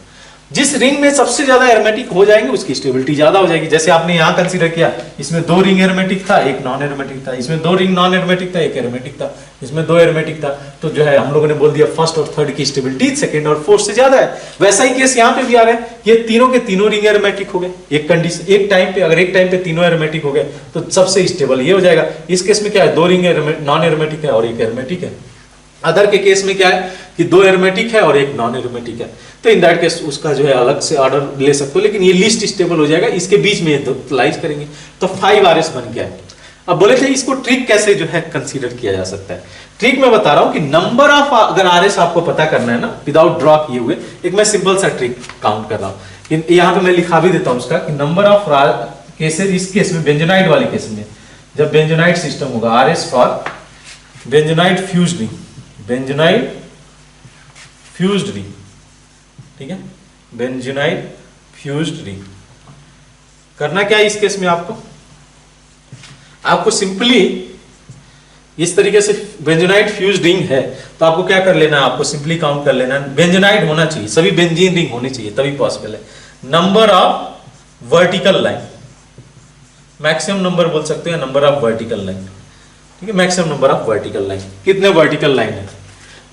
जिस रिंग में सबसे ज्यादा एरोमेटिक हो जाएंगे उसकी स्टेबिलिटी ज्यादा हो जाएगी। जैसे आपने यहाँ कंसीडर किया, इसमें 2 रिंग एरोमेटिक था, एक नॉन एरोमेटिक था, इसमें 2 रिंग नॉन एरोमेटिक था, एक एरोमेटिक था, इसमें 2 एरोमेटिक था, तो जो है हम लोगों ने बोल दिया फर्स्ट और थर्ड की स्टेबिलिटी सेकंड और फोर्थ से ज्यादा है। वैसा ही केस यहाँ पे भी आ गया, ये तीनों के तीनों रिंग एरोमेटिक हो गए एक कंडीशन, एक टाइम पे, अगर एक टाइम पे तीनों एरोमेटिक हो गए तो सबसे स्टेबल ये हो जाएगा। इस केस में क्या है, 2 रिंग नॉन एरोमेटिक है और एक एरोमेटिक है। अदर के केस में क्या है कि 2 एरोमेटिक है और एक नॉन एरोमेटिक है, तो इन दैट केस उसका जो है अलग से ऑर्डर ले सकते हो, लेकिन ये लिस्ट स्टेबल हो जाएगा, इसके बीच में यूटिलाइज करेंगे तो 5 RS बन गया है। अब बोले थे इसको ट्रिक कैसे जो है कंसीडर किया जा सकता है। ट्रिक मैं बता रहा हूं कि नंबर ऑफ, अगर RS आपको पता करना है ना विदाउट ड्रॉ किए हुए, एक मैं सिंपल सा ट्रिक काउंट कर रहा हूं, यहां पे मैं लिखा भी देता हूं उसका कि नंबर ऑफ केसेस, इस केस में बेंजोनाइट वाले केस में, जब बेंजोनाइट सिस्टम होगा, RS for बेंजोनाइट fused ring, बेंजोनाइट fused ring, ठीक है, बेंजोनाइट फ्यूज्ड रिंग। करना क्या है इस केस में, आपको सिंपली इस तरीके से बेंजोनाइट फ्यूज्ड रिंग है तो आपको क्या कर लेना है, आपको सिंपली काउंट कर लेना है, बेंजोनाइट होना चाहिए, सभी बेंजीन रिंग होनी चाहिए तभी पॉसिबल है। Number of vertical line, maximum number बोल सकते हैं, नंबर ऑफ वर्टिकल लाइन, ठीक है, maximum number of vertical line, कितने वर्टिकल लाइन है।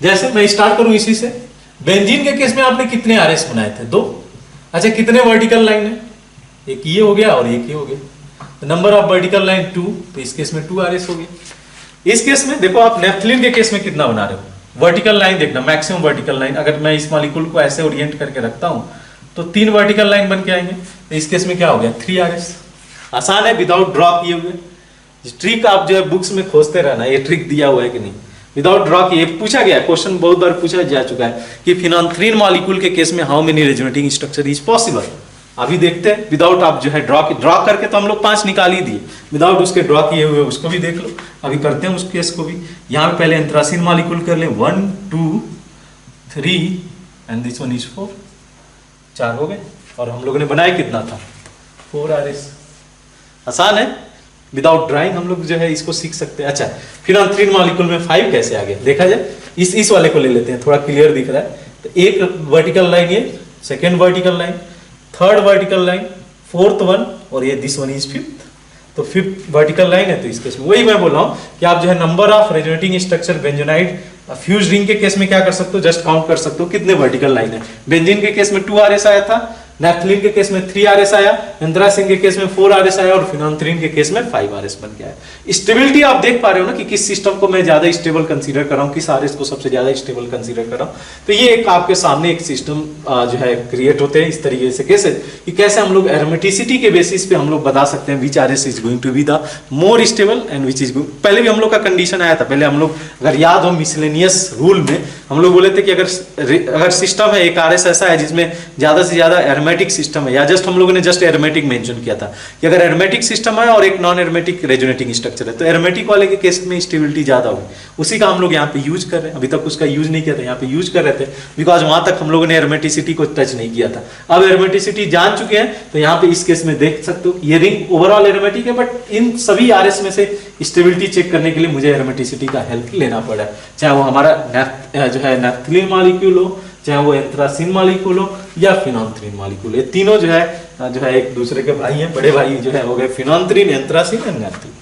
जैसे मैं स्टार्ट करूं इसी से, बेंजीन के केस में आपने कितने RS बनाए थे, 2। अच्छा, कितने वर्टिकल लाइन है, एक ये हो गया और एक ये हो गया, तो नंबर ऑफ वर्टिकल लाइन 2, तो इस केस में 2 RS हो गया। इस केस में देखो आप नेफ्थलीन के केस में कितना बना रहे हो, वर्टिकल लाइन देखना, मैक्सिमम वर्टिकल लाइन, अगर मैं इस मॉलिक्यूल को ऐसे ओरिएंट करके रखता हूं तो 3 वर्टिकल लाइन बन के आएंगे, तो इस केस में क्या हो गया, 3 RS। आसान है, विदाउट ड्रॉ किए हुए। ट्रिक आप जो है बुक्स में खोजते रहना, ये ट्रिक दिया हुआ है कि नहीं, विदाउट ड्रॉ किए। पूछा गया क्वेश्चन, बहुत बार पूछा जा चुका है कि फिनोल्फ्थालीन मॉलिक्यूल के केस में how many resonating structure is possible. अभी देखते हैं विदाउट आप जो है ड्रॉ करके, तो हम लोग 5 निकाल ही दिए, विदाउट उसके ड्रॉ किए हुए उसको भी देख लो। अभी करते हैं उस केस को भी। यहाँ पे पहले एंथ्रासिन मॉलिक्यूल कर ले, 1 2 3 एंड दिस वन इज 4, 4 हो गए, और हम लोगों ने बनाया कितना था, 4 RS। आसान है, विदाउट ड्राइंग हम लोग जो है इसको सीख सकते हैं। अच्छा, फिनोल्फ्थालीन मॉलिक्यूल में 5 कैसे आ गया देखा जाए, इस वाले को ले लेते हैं, थोड़ा क्लियर दिख रहा है। तो एक वर्टिकल लाइन, ये second vertical line, third vertical line, fourth one, और ये दिस वन इज 5th, तो 5th वर्टिकल लाइन है। तो इस केस में वही मैं बोल रहा हूं कि आप जो है number of resonating structure बेंजोनाइट fuse ring के केस में क्या कर सकते हो, जस्ट काउंट कर सकते हो कितने वर्टिकल लाइन है। बेंजीन के केस में 2 RS आया था, नेफ्थलीन के केस में 3 RS आया, एंथ्रासिन के केस में 4 RS आया, और फिनोल्फ्थालीन के केस में 5 RS बन गया है। स्टेबिलिटी आप देख पा रहे हो ना कि किस सिस्टम को मैं ज्यादा स्टेबल कंसीडर कर रहा हूं, किस RS को सबसे ज्यादा स्टेबल कंसीडर कर रहा हूं। तो ये एक आपके सामने एक सिस्टम जो है क्रिएट होते हैं इस तरीके से, कैसे हम लोग एरोमेटिसिटी के बेसिस पे हम लोग बता सकते हैं which RS is going to be the more stable and which is going. पहले भी हम लोग का कंडीशन आया था, पहले हम लोग अगर याद हो मिसलेनियस रूल में हम लोग बोले थे कि अगर सिस्टम है एक RS ऐसा है जिसमें ज्यादा से ज्यादा एरोमेटिक सिस्टम है, या जस्ट हम लोगों ने जस्ट एरोमेटिक मेंशन किया था कि अगर एरोमेटिक सिस्टम है और एक नॉन एरोमेटिक रेजोनेटिंग स्ट्रक्चर है तो एरोमेटिक वाले के केस में स्टेबिलिटी ज्यादा होगी। उसी का हम लोग यहाँ पे यूज कर रहे हैं, अभी तक उसका यूज नहीं किया था, यहाँ पे यूज कर रहे थे बिकॉज वहां तक हम लोगों ने एरोमेटिसिटी को टच नहीं किया था। अब एरोमेटिसिटी जान चुके हैं तो यहाँ पे इस केस में देख सकते हो ये रिंग ओवरऑल एरोमेटिक है, बट इन सभी RS में से स्टेबिलिटी चेक करने के लिए मुझे एरोमेटिसिटी का हेल्प लेना पड़ा, चाहे वो हमारा जो है नेफ्थलीन मॉलिक्यूल हो, चाहे वो एंथ्रासिन मॉलिक्यूल हो या फिनोल्फ्थालीन मॉलिक्यूल। ये तीनों जो है एक दूसरे के भाई हैं, बड़े भाई जो है हो गए फिनोल्फ्थालीन, एंथ्रासिन एंड नेफ्थलीन।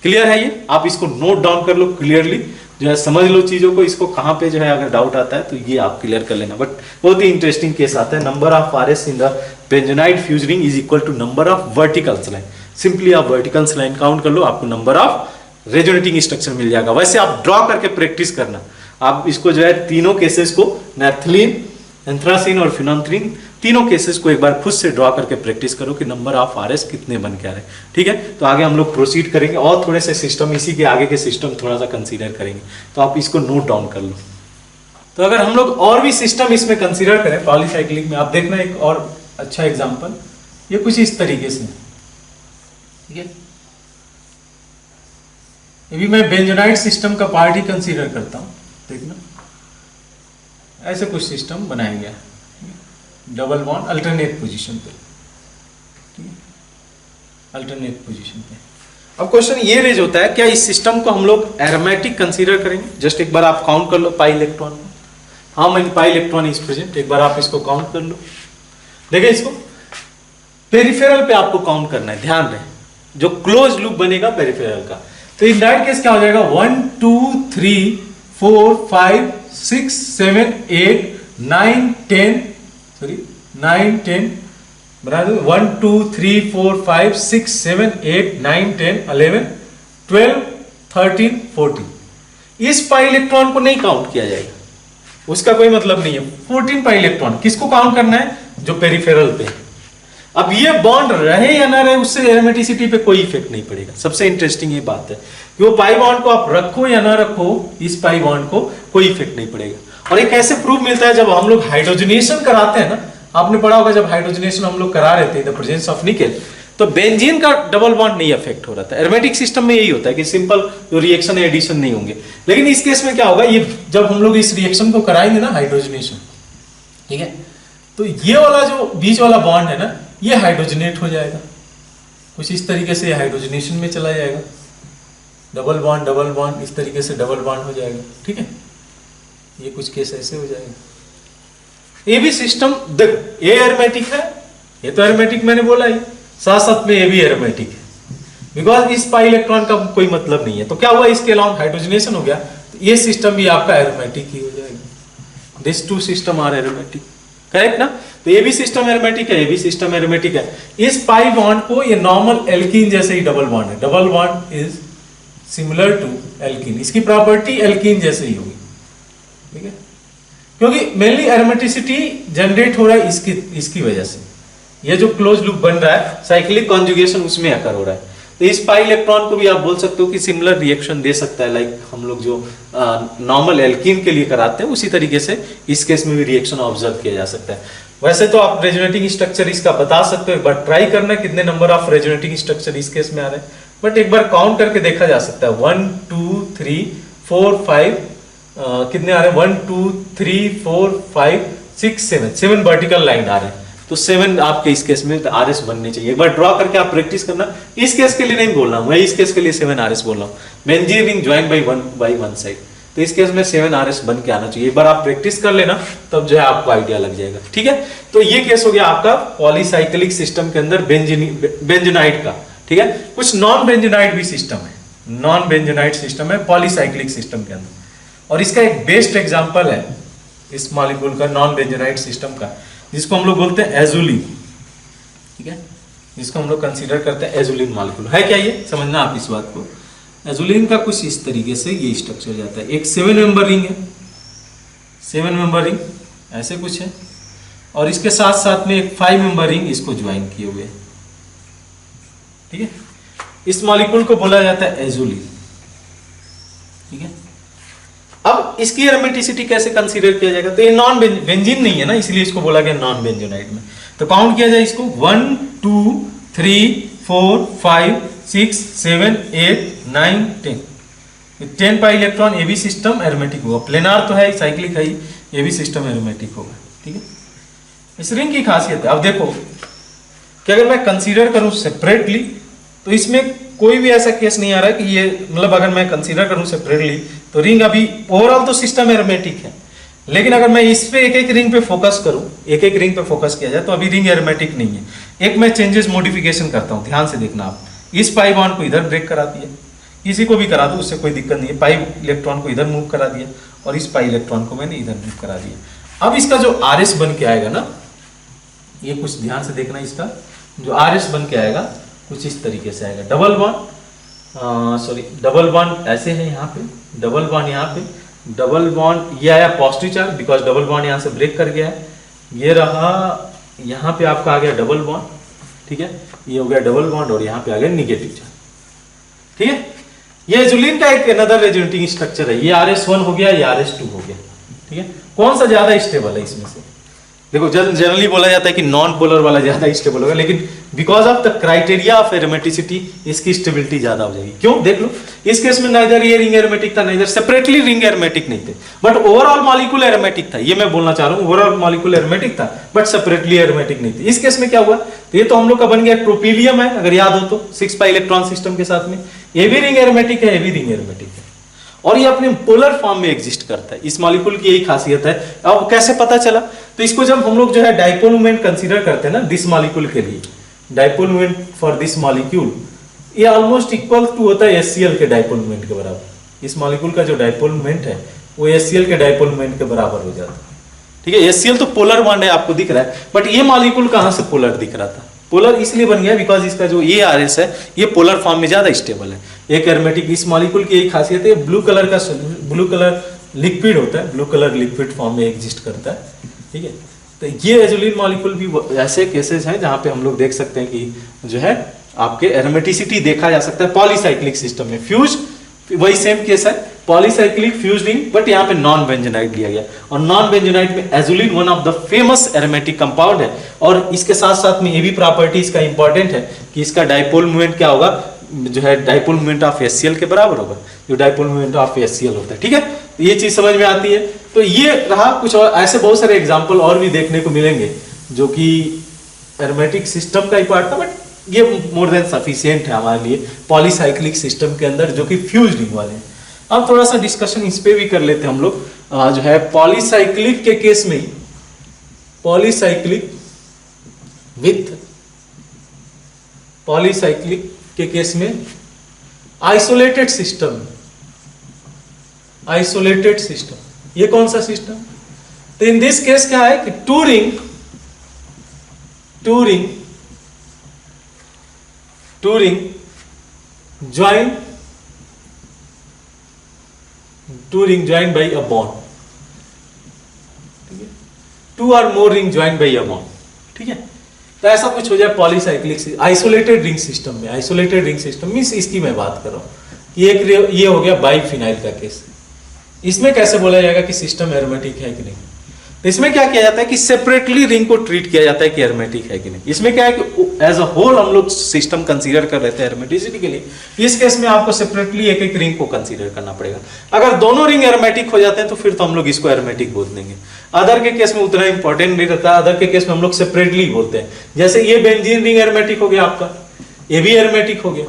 क्लियर है ये, आप इसको नोट डाउन कर लो क्लियरली, जो है समझ लो चीजों को, इसको कहाँ पे जो है अगर डाउट आता है तो ये आप क्लियर कर लेना। बट बहुत ही इंटरेस्टिंग केस आता है, number of RS in the benzenoid fuse ring is equal to number of verticals line. Simply आप वर्टिकल्स लाइन काउंट कर लो, आपको नंबर ऑफ रेजोनेटिंग स्ट्रक्चर मिल जाएगा। वैसे आप ड्रॉ करके प्रैक्टिस करना, आप इसको जो है तीनों केसेस को, नेफ्थलीन, एंथ्रासिन और फिनोल्फ्थालीन, तीनों केसेस को एक बार खुद से ड्रॉ करके प्रैक्टिस करो कि नंबर ऑफ RS कितने बन के आ रहे हैं। ठीक है, तो आगे हम लोग प्रोसीड करेंगे और थोड़े से सिस्टम, इसी के आगे के सिस्टम थोड़ा सा कंसीडर करेंगे, तो आप इसको नोट डाउन कर लो। तो अगर हम लोग और भी सिस्टम इसमें कंसीडर करें पॉलीसाइक्लिक में, आप देखना एक और अच्छा एग्जाम्पल, ये कुछ इस तरीके से, ठीक है, ये भी मैं बेंजोनाइट सिस्टम का पार्ट ही कंसीडर करता हूं। देखना ऐसे कुछ सिस्टम बनाया गया, डबल बॉन्ड अल्टरनेट पोजीशन पे, ठीक है, अल्टरनेट पोजीशन पे। अब क्वेश्चन ये रेज होता है, क्या इस सिस्टम को हम लोग एरोमेटिक कंसीडर करेंगे? जस्ट एक बार आप काउंट कर लो पाई इलेक्ट्रॉन में, how many pi electron is present, एक बार आप इसको काउंट कर लो। देखिए इसको पेरिफेरल पे आपको काउंट करना है, ध्यान रहे, जो क्लोज लूप बनेगा पेरिफेरल का। तो इन दैट केस क्या हो जाएगा, 1 2 3 4 5 6 7 8 9 10 सॉरी 9 10 बना दो, 1 2 3 4 5 6 7 8 9 10 11 12 13 14। इस पाई इलेक्ट्रॉन को नहीं काउंट किया जाएगा, उसका कोई मतलब नहीं है। 14 पाई इलेक्ट्रॉन किसको काउंट करना है, जो पेरिफेरल पे। अब ये बॉन्ड रहे या ना रहे उससे एरोमेटिसिटी पे कोई इफेक्ट नहीं पड़ेगा। सबसे इंटरेस्टिंग ये बात है कि वो पाई बॉन्ड को आप रखो या ना रखो, इस पाई बॉन्ड को कोई इफेक्ट नहीं पड़ेगा। और ये कैसे प्रूफ मिलता है, जब हम लोग हाइड्रोजनेशन कराते हैं ना, आपने पढ़ा होगा जब हाइड्रोजनेशन हम लोग करा रहे थे द प्रेजेंस ऑफ निकेल, तो बेंजीन का डबल बॉन्ड नहीं अफेक्ट हो रहा था। एरोमेटिक सिस्टम में यही होता है कि सिंपल जो रिएक्शन है एडिशन नहीं होंगे। लेकिन इस केस में क्या होगा, ये जब हम लोग इस रिएक्शन को कराएंगे ना हाइड्रोजनेशन, ठीक है, तो ये वाला जो बीच वाला बॉन्ड है ना, ये हाइड्रोजनेट हो जाएगा कुछ इस तरीके से, हाइड्रोजनेशन में चला जाएगा। डबल बॉन्ड इस तरीके से डबल बॉन्ड हो जाएगा, ठीक है। ये कुछ केस ऐसे हो जाएगा। ये भी सिस्टम देख, ये एरोमेटिक है, ये तो एरोमेटिक मैंने बोला ही, साथ साथ में ये भी एरोमेटिक है, बिकॉज इस पाई इलेक्ट्रॉन का कोई मतलब नहीं है। तो क्या हुआ, इसके अलावा हाइड्रोजनेशन हो गया, तो ये सिस्टम भी आपका एरोमेटिक ही हो जाएगा। This two system are aromatic, correct ना। तो ये भी सिस्टम एरोमेटिक है, ये भी सिस्टम एरोमेटिक है। इस पाई बॉन्ड को ये नॉर्मल एल्कीन जैसे ही डबल बॉन्ड है, double bond is similar to alkene, इसकी प्रॉपर्टी एल्कीन जैसे ही होगी, ठीक है, क्योंकि मेनली एरोमेटिसिटी जनरेट हो रहा है इसकी वजह से। ये जो क्लोज लूप बन रहा है, साइक्लिक कॉन्जुगेशन उसमें अकर हो रहा है। तो इस पाई इलेक्ट्रॉन को भी आप बोल सकते हो कि सिमिलर रिएक्शन दे सकता है, लाइक हम लोग जो नॉर्मल एल्कीन के लिए कराते हैं उसी तरीके से इस केस में भी रिएक्शन ऑब्जर्व किया जा सकता है। वैसे तो आप रेजोनेटिंग स्ट्रक्चर इसका बता सकते हो, एक बार ट्राई करना कितने नंबर ऑफ रेजोनेटिंग स्ट्रक्चर इस केस में आ रहे हैं, बट एक बार काउंट करके देखा जा सकता है। 1 2 3 4 5 कितने आ रहे हैं, 1 2 3 4 5 6 7 वर्टिकल लाइन आ रहे हैं। तो 7 आपके इस केस में आरएस बनने चाहिए। एक बार ड्रॉ करके आप प्रैक्टिस करना। इस केस के लिए नहीं बोल रहा हूं मैं, इस केस के लिए 7 आरएस बोल रहा हूं। Benzene ring join by one side, तो इस केस में 7 आरएस बन के आना चाहिए। एक बार आप प्रैक्टिस कर लेना, तब जो है आपको आइडिया लग जाएगा, ठीक है। तो ये केस हो गया आपका पॉलीसाइक्लिक सिस्टम के अंदर बेंजोनाइट का, ठीक है। कुछ नॉन बेंजोनाइट भी सिस्टम है, नॉन बेंजोनाइट सिस्टम है पॉलीसाइक्लिक सिस्टम के अंदर, और इसका एक बेस्ट एग्जांपल है इस मॉलिक्यूल का, नॉन बेंजोनाइट सिस्टम का, जिसको हम लोग बोलते हैं एजुलिन, ठीक है, जिसको हम लोग कंसीडर करते हैं एजुलिन मॉलिक्यूल। है क्या, ये समझना आप इस बात को। एजुलिन का कुछ इस तरीके से ये स्ट्रक्चर जाता है। एक 7 मेंबर रिंग है, 7 मेंबर रिंग ऐसे कुछ है, और इसके साथ साथ में एक 5 मेंबर रिंग इसको ज्वाइन किए हुए, ठीक है। इस मॉलिक्यूल को बोला जाता है एजुलिन, ठीक है। अब इसकी एरोमेटिसिटी कैसे कंसीडर किया जाएगा, तो ये नॉन बेंजीन नहीं है ना, इसलिए इसको बोला गया नॉन बेंजोनाइट में। तो काउंट किया जाए इसको, 1 2 3 4 5 6 7 8 9 10 10 पाई इलेक्ट्रॉन। ये भी सिस्टम एरोमेटिक होगा, प्लेनार तो है, साइक्लिक है, ये भी सिस्टम एरोमेटिक होगा, ठीक है। इस रिंग की खासियत है, अब देखो कि अगर मैं कंसीडर करूं सेपरेटली, तो इसमें कोई भी ऐसा केस नहीं आ रहा है कि ये, मतलब अगर मैं कंसीडर करूं सेपरेटली, तो रिंग अभी ओवरऑल तो सिस्टम एरोमेटिक है, लेकिन अगर मैं इस पे एक एक रिंग पे फोकस करूं, एक एक रिंग पे फोकस किया जाए, तो अभी रिंग एरोमेटिक नहीं है। एक मैं चेंजेस मॉडिफिकेशन करता हूं, ध्यान से देखना आप। इस पाई बॉन्ड को इधर ब्रेक करा दिया, किसी को भी करा दो उससे कोई दिक्कत नहीं है। पाई इलेक्ट्रॉन को इधर मूव करा दिया, और इस पाई इलेक्ट्रॉन को मैंने इधर मूव करा दिया। अब इसका जो आरएस बन के आएगा ना, ये कुछ ध्यान से देखना, इसका जो आरएस बन के आएगा कुछ इस तरीके से आएगा। डबल बॉन्ड डबल बॉन्ड ऐसे है, यहाँ पे डबल बॉन्ड, यहाँ पे डबल बॉन्ड, ये आया positive charge, because double bond यहाँ से ब्रेक कर गया है। ये रहा, यहाँ पे आपका आ गया डबल बॉन्ड, ठीक है, ये हो गया डबल बॉन्ड, और यहाँ पे आ गया निगेटिव चार्ज, ठीक है। ये एजुलिन का एक अनदर रेजोनेटिंग स्ट्रक्चर है। ये RS1 हो गया, ये RS2 हो गया, ठीक है। कौन सा ज्यादा स्टेबल है इसमें से, देखो जनरली बोला जाता है कि नॉन पोलर वाला ज्यादा स्टेबल होगा, लेकिन because of the criteria of aromaticity इसकी स्टेबिलिटी ज्यादा हो जाएगी। क्यों, देख लो, इस केस में नाइदर ये रिंग एरोमेटिक था, नाइदर सेपरेटली रिंग एरोमेटिक नहीं थे, बट ओवरऑल मॉलिक्यूल एरोमेटिक था। ये मैं बोलना चाह रहा हूँ, ओवरऑल मॉलिक्यूल एरोमेटिक था, बट सेपरेटली एरोमेटिक नहीं थे। इस केस में क्या हुआ, तो ये तो हम लोग का बन गया ट्रोपिलियम है, अगर याद हो तो 6 पाई इलेक्ट्रॉन सिस्टम के साथ में। ये भी रिंग एरोमेटिक है, ये भी रिंग एरोमेटिक है, और ये अपने पोलर फॉर्म में एग्जिस्ट करता है। इस मॉलिक्यूल की यही खासियत है। अब कैसे पता चला, तो इसको जब हम लोग जो है डाइपोल मोमेंट कंसीडर करते हैं ना दिस मॉलिक्यूल के लिए, dipole moment for this molecule ये ऑलमोस्ट इक्वल टू होता है HCl के डाइपोल मोमेंट के बराबर। इस मॉलिक्यूल का जो डाइपोल मोमेंट है वो HCl के डाइपोल मोमेंट के बराबर हो जाता है। ठीक है, HCl तो पोलर बॉन्ड है आपको दिख रहा है, बट ये मॉलिक्यूल कहां से पोलर दिख रहा था? पोलर इसलिए बन गया बिकॉज इसका जो ये RS है ये पोलर फॉर्म में ज्यादा स्टेबल है। एक एरोमेटिक इस मॉलिक्यूल की यही खासियत है, ब्लू कलर लिक्विड होता है, ब्लू कलर लिक्विड फॉर्म में एग्जिस्ट करता है। ठीक है, तो ये एजुलिन मॉलिक्यूल भी ऐसे केसेस हैं जहां पे हम लोग देख सकते हैं कि जो है आपके एरोमेटिसिटी देखा जा सकता है पॉलीसाइक्लिक सिस्टम में। फ्यूज वही सेम केस है, पॉलीसाइक्लिक फ्यूज रिंग, बट यहाँ पे नॉन बेंजोनाइट लिया गया और नॉन बेंजोनाइट में azulene one of the famous aromatic compound है। और इसके साथ साथ में ये भी प्रॉपर्टी इसका इंपॉर्टेंट है कि इसका डाइपोल मोमेंट क्या होगा, जो है डाइपोल मोमेंट ऑफ HCl के बराबर होगा, जो डाइपोल मोमेंट ऑफ HCl होता है। ठीक है, तो ये चीज समझ में आती है। तो ये रहा कुछ और ऐसे बहुत सारे एग्जाम्पल और भी देखने को मिलेंगे जो कि एरोमेटिक सिस्टम का ही पार्ट था, बट ये मोर देन सफिशिएंट है हमारे लिए पॉलीसाइक्लिक सिस्टम के अंदर जो कि फ्यूज रिंग वाले हैं। अब थोड़ा सा डिस्कशन इस पे भी कर लेते हैं हम लोग। जो है पॉलीसाइक्लिक के केस में, पॉलीसाइक्लिक के केस में आइसोलेटेड सिस्टम, ये कौन सा सिस्टम? तो इन दिस केस क्या है कि two ring joined by a bond, ठीक है, 2 or more ring joined by a bond। ठीक है, तो ऐसा कुछ हो जाए पॉलीसाइक्लिक आइसोलेटेड रिंग सिस्टम में। आइसोलेटेड रिंग सिस्टम मींस इसकी मैं बात कर रहा हूं कि एक ये हो गया बाइफिनाइल का केस। इसमें कैसे बोला जाएगा कि सिस्टम एरोमेटिक है कि नहीं? तो इसमें क्या किया जाता है कि सेपरेटली रिंग को ट्रीट किया जाता है कि एरोमेटिक है कि नहीं। इसमें क्या है कि एज अ होल हम लोग सिस्टम कंसीडर कर लेते हैं एरोमेटिसिटी के लिए। इस केस में आपको सेपरेटली एक एक रिंग को कंसीडर करना पड़ेगा। अगर दोनों रिंग एरोमेटिक हो जाते हैं तो फिर तो हम लोग इसको एरोमेटिक बोल देंगे। अदर के केस में उतना इंपॉर्टेंट नहीं रहता, अदर के केस में हम लोग सेपरेटली बोलते हैं। जैसे ये बेंजीन रिंग एरोमेटिक हो गया आपका, ये भी एरोमेटिक हो गया।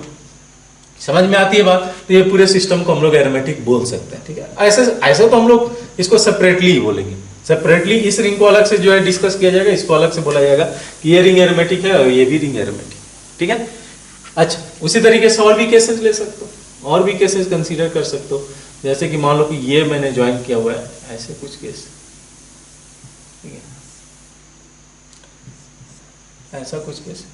समझ में आती है बात? तो ये पूरे सिस्टम को हम लोग एरोमेटिक बोल सकते हैं। ठीक है, ऐसे तो हम लोग इसको सेपरेटली ही बोलेंगे। सेपरेटली इस रिंग को अलग से जो है डिस्कस किया जाएगा, इसको अलग से बोला जाएगा कि ये रिंग एरोमेटिक है और ये भी रिंग एरोमेटिक। ठीक है, अच्छा उसी तरीके से और भी केसेस ले सकते हो, और भी केसेस कंसीडर कर सकते हो। जैसे कि मान लो कि ये मैंने ज्वाइन किया हुआ है, ऐसे कुछ केस, ठीक है, ऐसा कुछ केस,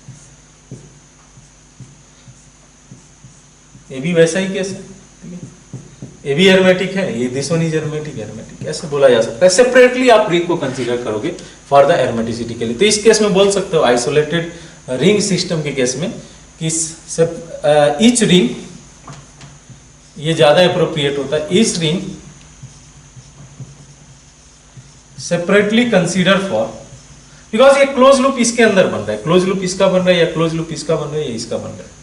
ये भी वैसा ही केस है। ठीक है, ये भी एरोमेटिक है, ये दिस वन इज एरोमेटिक, ऐसे बोला जा सकता है। सेपरेटली आप रिंग को कंसीडर करोगे फॉर द एरोमेटिसिटी के लिए। तो इस केस में बोल सकते हो आइसोलेटेड रिंग सिस्टम के केस में कि ईच रिंग, ये ज्यादा अप्रोप्रिएट होता है, each ring separately consider for, because ये क्लोज लूप इसके अंदर बन रहा है, क्लोज लूप इसका बन रहा है या क्लोज लूप इसका बन रहा है या इसका बन रहा है।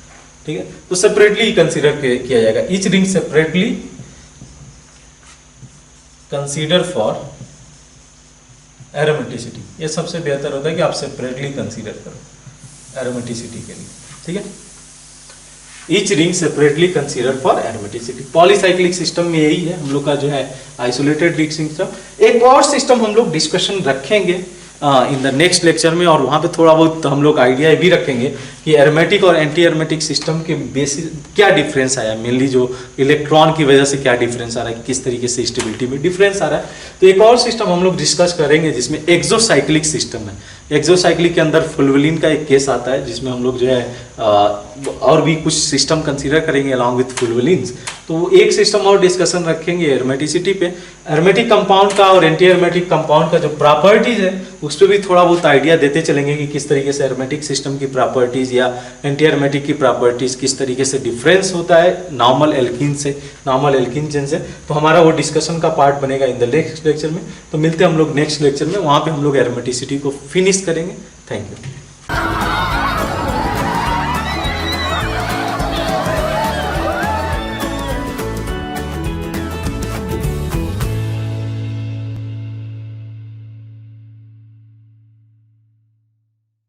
ठीक है, तो सेपरेटली कंसीडर किया जाएगा। Each ring separately consider for aromaticity. ये सबसे बेहतर होता है कि आप सेपरेटली कंसीडर करो एरोमेटिसिटी के लिए। ठीक है, each ring separately consider for aromaticity. Polycyclic system में यही है हम लोग का जो है आइसोलेटेड रिंग सिस्टम। एक और सिस्टम हम लोग डिस्कशन रखेंगे इन द नेक्स्ट लेक्चर में, और वहाँ पे थोड़ा बहुत हम लोग आइडिया भी रखेंगे कि एरोमेटिक और एंटी एरोमेटिक सिस्टम के बेसिस क्या डिफरेंस आया, मेनली जो इलेक्ट्रॉन की वजह से क्या डिफरेंस आ रहा है, किस तरीके से स्टेबिलिटी में डिफरेंस आ रहा है। तो एक और सिस्टम हम लोग डिस्कस करेंगे जिसमें एक्सोसाइक्लिक सिस्टम है। एक्सोसाइक्लिक के अंदर फुलवलिन का एक केस आता है जिसमें हम लोग जो है और भी कुछ सिस्टम कंसीडर करेंगे अलॉन्ग विथ फुलवलिन्स। तो एक सिस्टम और डिस्कशन रखेंगे एरोमेटिसिटी पे। एरोमेटिक कंपाउंड का और एंटी एरोमेटिक कंपाउंड का जो प्रॉपर्टीज है उस पर भी थोड़ा बहुत आइडिया देते चलेंगे कि किस तरीके से एरोमेटिक सिस्टम की प्रॉपर्टीज या एंटी एरोमेटिक की प्रॉपर्टीज किस तरीके से डिफरेंस होता है नॉर्मल एल्कीन चेन से। तो हमारा वो डिस्कशन का पार्ट बनेगा इन द नेक्स्ट लेक्चर में। तो मिलते हैं हम लोग नेक्स्ट लेक्चर में, वहाँ पे हम लोग एरोमेटिसिटी को फिनिश करेंगे। Thank you.